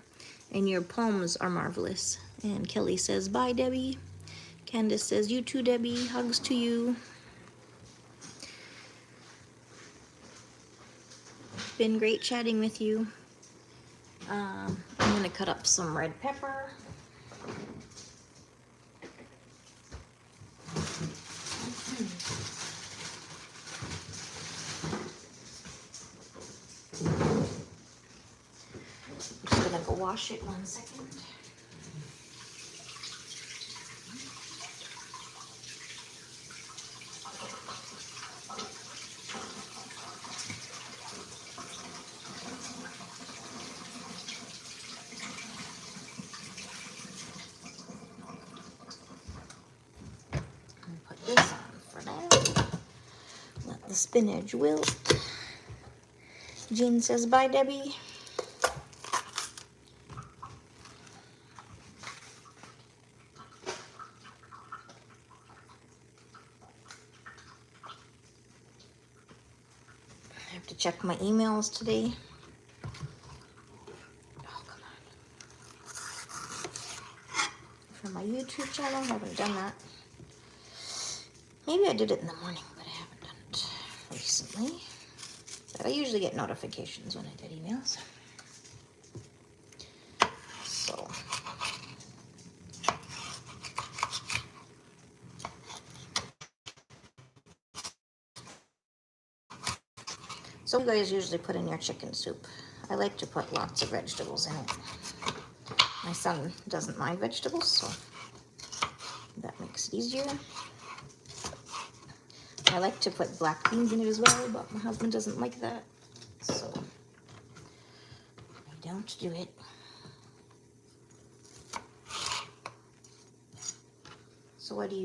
and your poems are marvelous. And Kelly says, bye, Debbie. Candace says, you too, Debbie. Hugs to you. It's been great chatting with you. I'm going to cut up some red pepper. I'm just going to go wash it 1 second. the spinach wilt. Jean says, bye, Debbie. I have to check my emails today. Oh, come on. For my YouTube channel, I haven't done that. Maybe I did it in the morning, but I haven't done it recently. But I usually get notifications when I get emails. So you guys usually put in your chicken soup. I like to put lots of vegetables in it. My son doesn't mind vegetables, so that makes it easier. I like to put black beans in it as well, but my husband doesn't like that, so I don't do it. So what do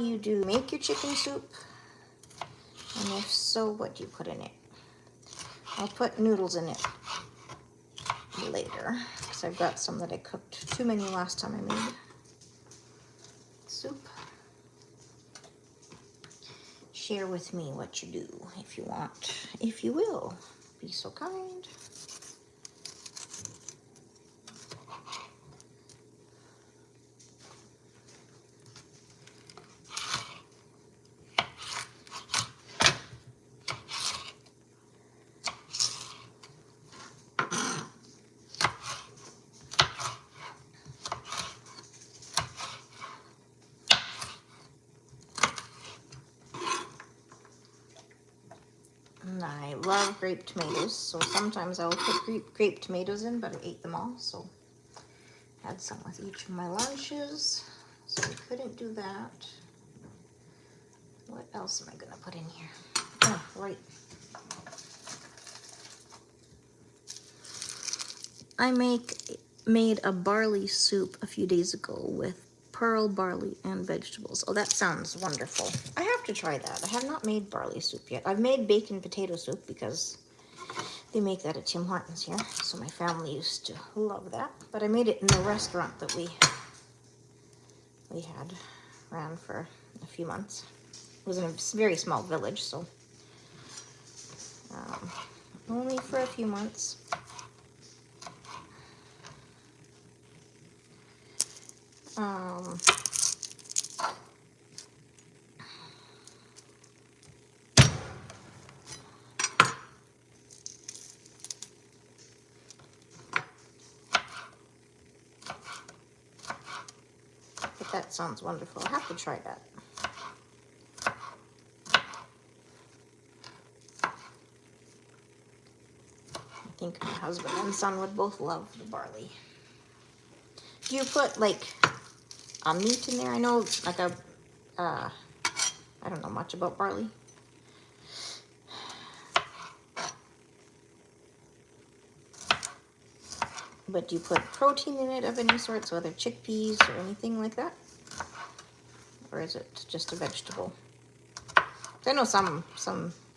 you do? Make your chicken soup? And if so, what do you put in it? I'll put noodles in it later, because I've got some that I cooked too many last time I made soup. Share with me what you do if you want, if you will. Be so kind. I love grape tomatoes, so sometimes I'll put grape tomatoes in, but I ate them all, so I had some with each of my lunches, so we couldn't do that. What else am I going to put in here? Oh, right. I made a barley soup a few days ago with pearl barley and vegetables. Oh, that sounds wonderful. I have to try that. I have not made barley soup yet. I've made bacon potato soup because they make that at Tim Hortons here. So my family used to love that. But I made it in the restaurant that we ran for a few months. It was in a very small village, so only for a few months. But that sounds wonderful. I have to try that. I think my husband and son would both love the barley. Do you put like a meat in there? I know like I don't know much about barley. But do you put protein in it of any sort, so whether chickpeas or anything like that? Or is it just a vegetable? I know some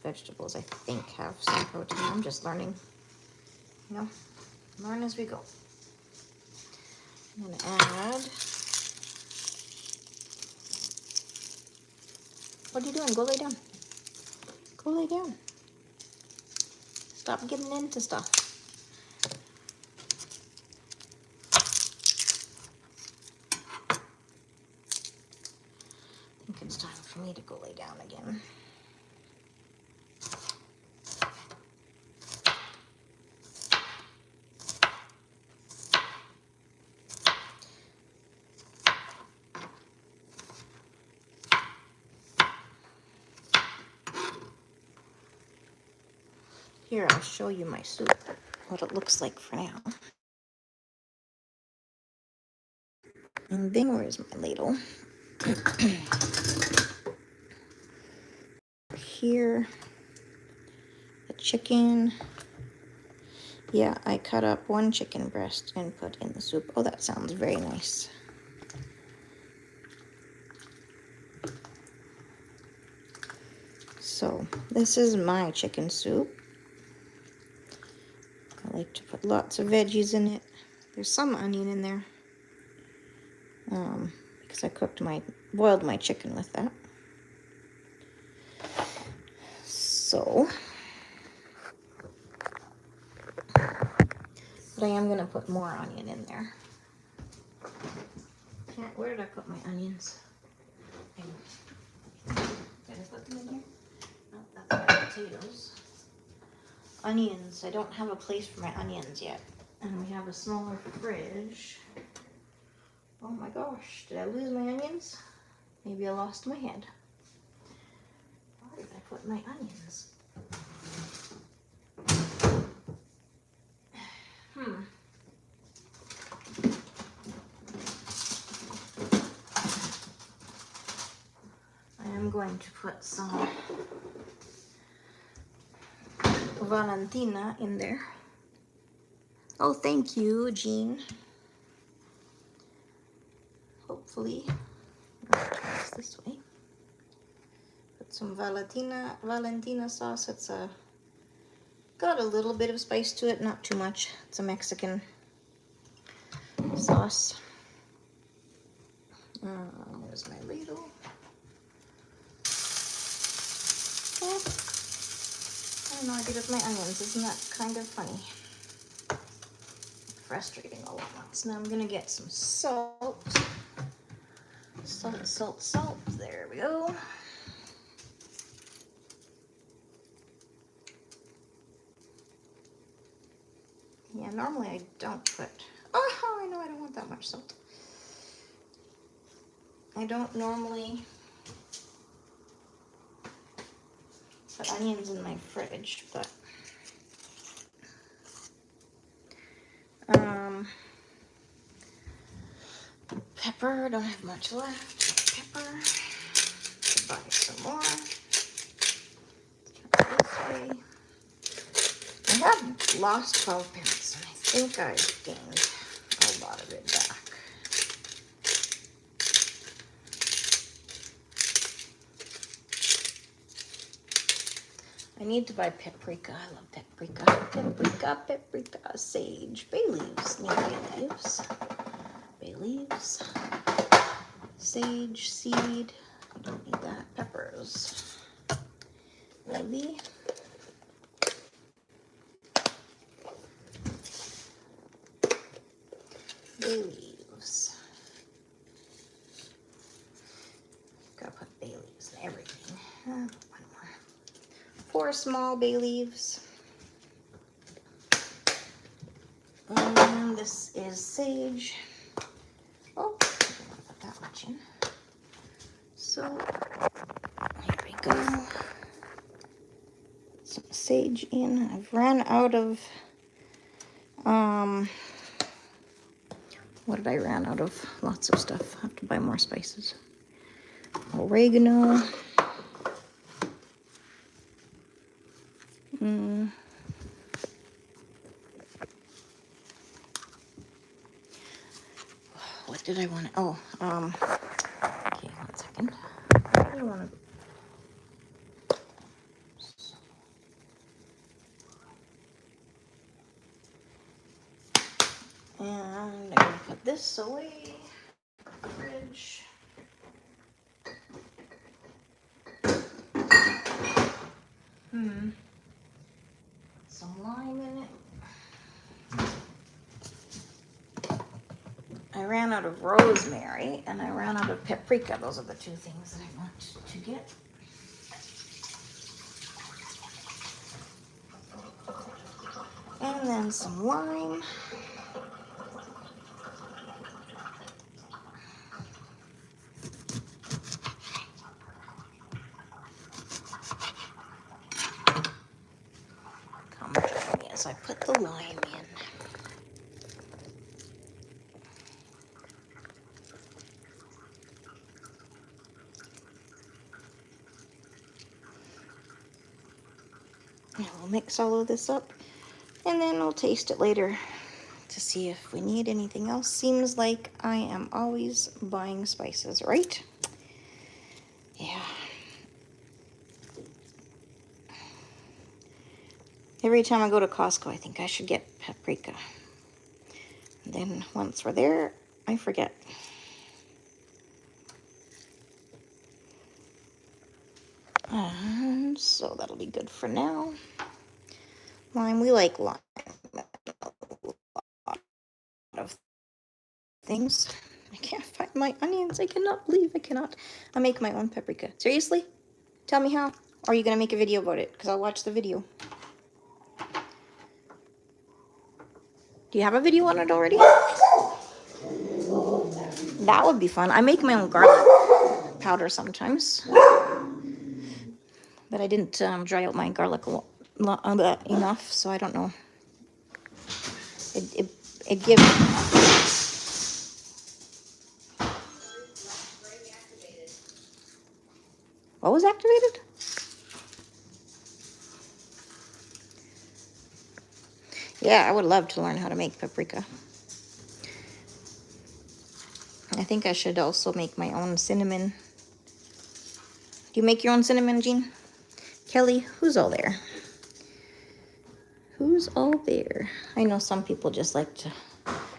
vegetables I think have some protein. I'm just learning. You know, learn as we go. I'm gonna add. What are you doing? Go lay down. Go lay down. Stop getting into stuff. I think it's time for me to go lay down again. Here, I'll show you my soup, what it looks like for now. And then where's my ladle? Here, the chicken. Yeah, I cut up one chicken breast and put in the soup. Oh, that sounds very nice. So So this is my chicken soup. I like to put lots of veggies in it. There's some onion in there because I boiled my chicken with that. So, but I am going to put more onion in there. Where did I put my onions? Did I put them in here? No, that's my potatoes. Onions. I don't have a place for my onions yet. And we have a smaller fridge. Oh my gosh, did I lose my onions? Maybe I lost my head. Where did I put my onions? I am going to put some Valentina in there. Oh, thank you, Jean. Hopefully, this way. Put some Valentina sauce. It's got a little bit of spice to it, not too much. It's a Mexican sauce. Where's my ladle? Oh, I don't know what I did with my onions. Isn't that kind of funny? Frustrating all at once. Now I'm gonna get some salt. Salt. There we go. Yeah, normally I don't put... Oh, I know I don't want that much salt. I don't normally put onions in my fridge, but... Pepper, don't have much left. Pepper. Buy some more. Turn this way. I have lost 12 pounds, and I think I've gained a lot of it back. I need to buy paprika. I love paprika. Paprika. Sage. Bay leaves. Need bay leaves. Bay leaves. Sage seed. I don't need that. Peppers. Maybe. Bay leaves. Gotta put bay leaves in everything. One more. 4 small bay leaves. And this is sage. Oh, I don't want to put that much in. So, here we go. Some sage in. I've ran out of, what did I run out of? Lots of stuff. I have to buy more spices. Oregano. What did I want to, okay, 1 second. What do I want to, and I'm going to put this away. Fridge. Some lime in it. I ran out of rosemary and I ran out of paprika. Those are the 2 things that I want to get. And then some lime. Come join me as I put the lime in. And we'll mix all of this up and then we'll taste it later to see if we need anything else. Seems like I am always buying spices, right? Yeah. Every time I go to Costco, I think I should get paprika. And then once we're there, I forget. So that'll be good for now. Lime, we like lime. A lot of things. I can't find my onions. I cannot believe I cannot. I make my own paprika. Seriously? Tell me how. Or are you going to make a video about it? Because I'll watch the video. Do you have a video on it already? That would be fun. I make my own garlic powder sometimes. But I didn't dry out my garlic enough, so I don't know. It gives... What was activated? Yeah, I would love to learn how to make paprika. I think I should also make my own cinnamon. Do you make your own cinnamon, Jean? Kelly, who's all there? Who's all there? I know some people just like to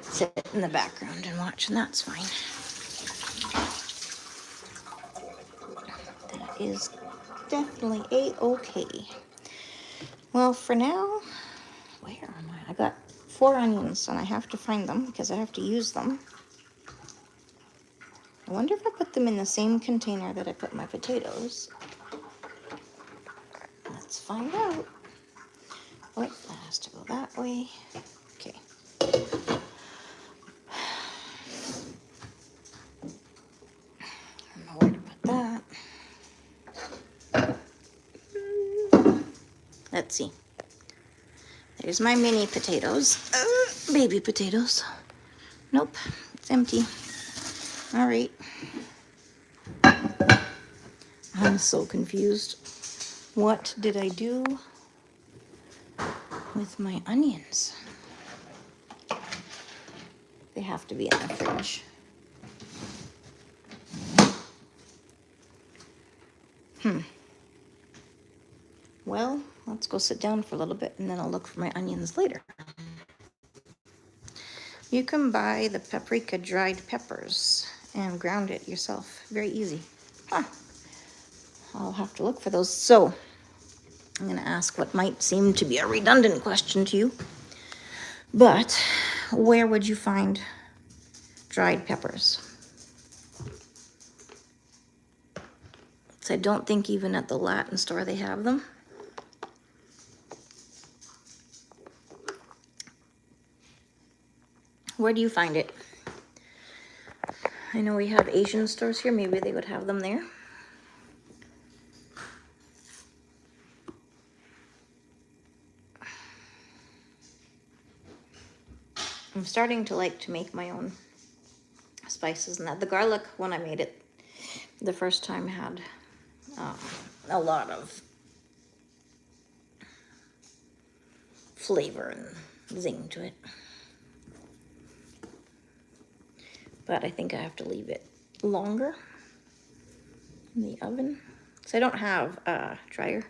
sit in the background and watch, and that's fine. That is definitely a-okay. Well, for now, where am I? I got 4 onions, and I have to find them because I have to use them. I wonder if I put them in the same container that I put my potatoes. Let's find out. Oh, that has to go that way. Okay. I don't know where to put that. Let's see. There's my mini potatoes. Baby potatoes. Nope, it's empty. All right. I'm so confused. What did I do with my onions? They have to be in the fridge. Well, let's go sit down for a little bit and then I'll look for my onions later. You can buy the paprika dried peppers and ground it yourself. Very easy. I'll have to look for those. So, I'm going to ask what might seem to be a redundant question to you. But, where would you find dried peppers? So I don't think even at the Latin store they have them. Where do you find it? I know we have Asian stores here. Maybe they would have them there. I'm starting to like to make my own spices and that. The garlic, when I made it the first time, had a lot of flavor and zing to it. But I think I have to leave it longer in the oven. So I don't have a dryer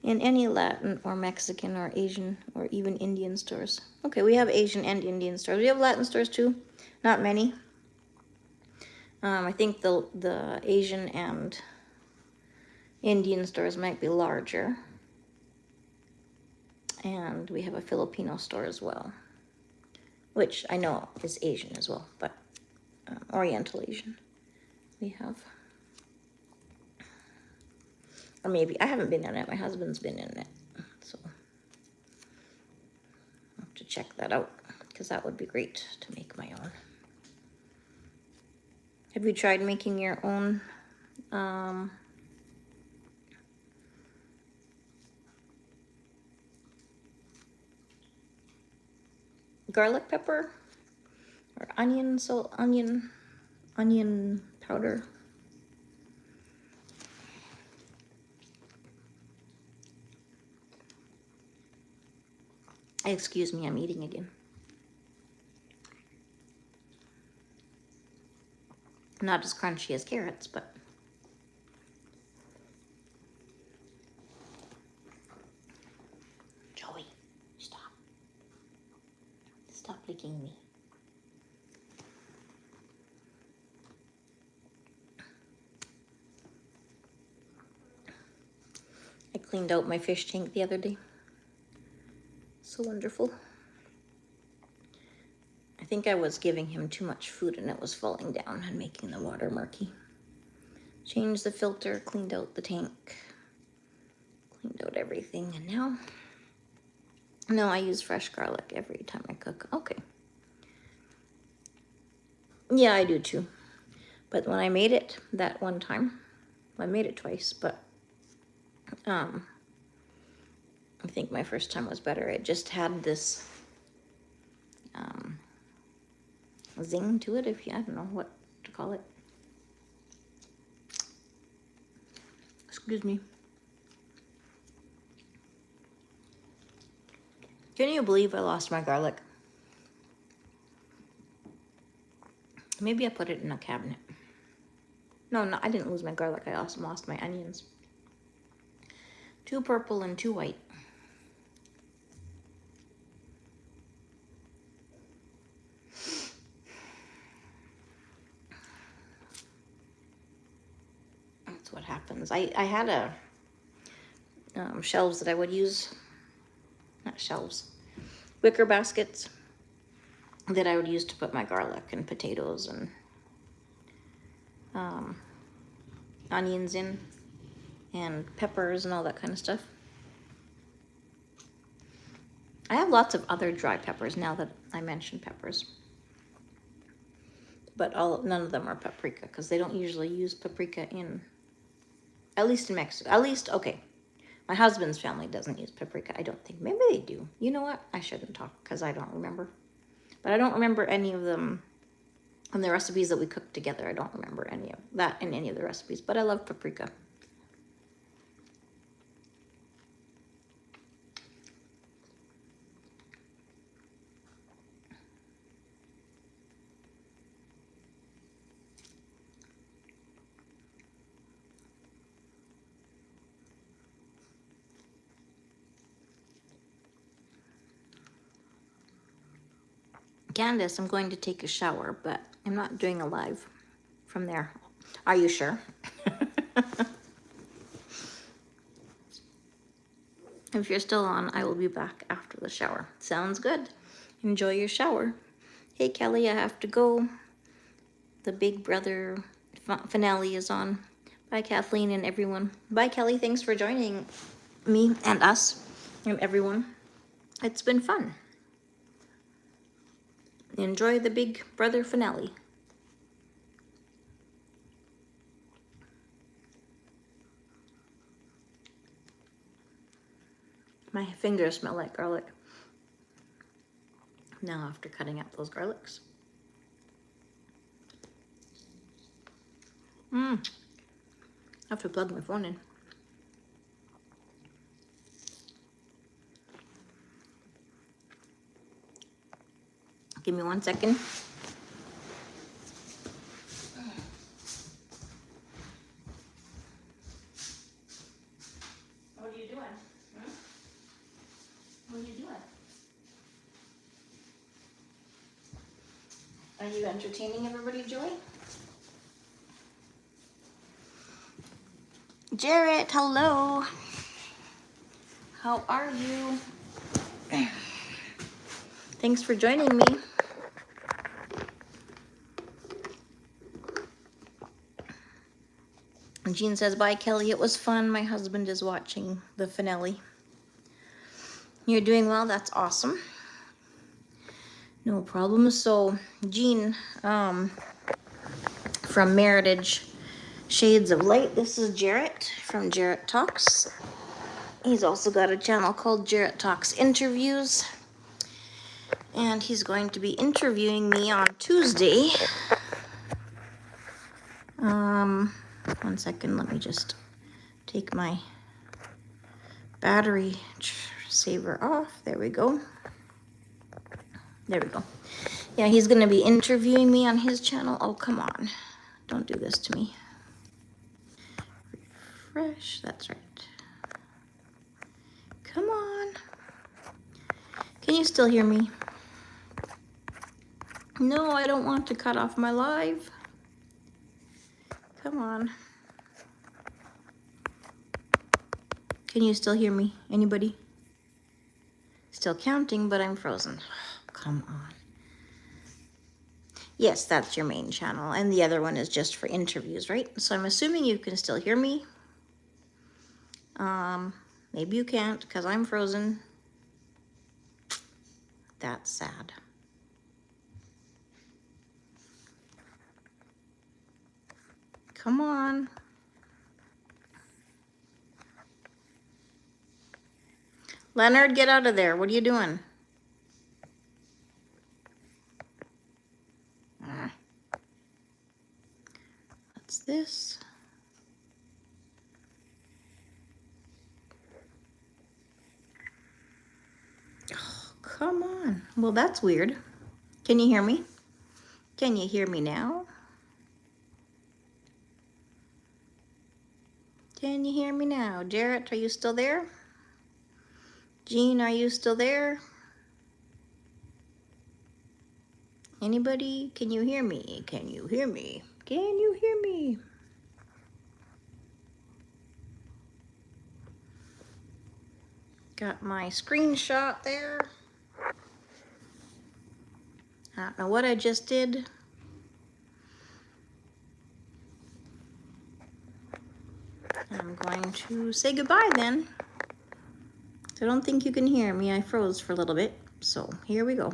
in any Latin or Mexican or Asian or even Indian stores. Okay, we have Asian and Indian stores. We have Latin stores too. Not many. I think the Asian and Indian stores might be larger. And we have a Filipino store as well, which I know is Asian as well, but Oriental Asian we have. Or maybe, I haven't been in it, my husband's been in it, so I'll have to check that out, because that would be great to make my own. Have you tried making your own garlic pepper or onion powder? Excuse me, I'm eating again. Not as crunchy as carrots, but Joey. I cleaned out my fish tank the other day. So wonderful. I think I was giving him too much food and it was falling down and making the water murky. Changed the filter, cleaned out the tank, cleaned out everything, and now I use fresh garlic every time I cook. Okay. Yeah, I do too. But when I made it that one time, I made it twice, but I think my first time was better. It just had this zing to it, I don't know what to call it. Excuse me. Can you believe I lost my garlic? Maybe I put it in a cabinet. No, I didn't lose my garlic. I also lost my onions. 2 purple and 2 white. That's what happens. I had shelves that I would use, not shelves, wicker baskets that I would use to put my garlic and potatoes and onions in, and peppers and all that kind of stuff. I have lots of other dry peppers now that I mentioned peppers, but none of them are paprika because they don't usually use paprika at least in Mexico. Okay, my husband's family doesn't use paprika, I don't think. Maybe they do. You know what? I shouldn't talk because I don't remember. But I don't remember any of them in the recipes that we cooked together. I don't remember any of that in any of the recipes, but I love paprika. Candace, I'm going to take a shower, but I'm not doing a live from there. Are you sure? If you're still on, I will be back after the shower. Sounds good. Enjoy your shower. Hey, Kelly, I have to go. The Big Brother finale is on. Bye, Kathleen and everyone. Bye, Kelly. Thanks for joining me and us and everyone. It's been fun. Enjoy the Big Brother finale. My fingers smell like garlic now after cutting up those garlics. I have to plug my phone in. Give me 1 second. What are you doing? What are you doing? Are you entertaining everybody, Joy? Jarrett, hello. How are you? Thanks for joining me. Jean says, bye, Kelly. It was fun. My husband is watching the finale. You're doing well. That's awesome. No problem. So, Jean, from Meritage Shades of Light. This is Jarrett from Jarrett Talks. He's also got a channel called Jarrett Talks Interviews. And he's going to be interviewing me on Tuesday. 1 second, let me just take my battery saver off. There we go. There we go. Yeah, he's going to be interviewing me on his channel. Oh, come on. Don't do this to me. Refresh. That's right. Come on. Can you still hear me? No, I don't want to cut off my live. Come on. Can you still hear me? Anybody? Still counting, but I'm frozen. Come on. Yes, that's your main channel, and the other one is just for interviews, right? So I'm assuming you can still hear me. Maybe you can't because I'm frozen. That's sad. Come on. Leonard, get out of there. What are you doing? What's this? Oh, come on. Well, that's weird. Can you hear me? Can you hear me now? Can you hear me now? Jarrett, are you still there? Jean, are you still there? Anybody? Can you hear me? Can you hear me? Can you hear me? Got my screenshot there. I don't know what I just did. I'm going to say goodbye then. I don't think you can hear me. I froze for a little bit. So here we go.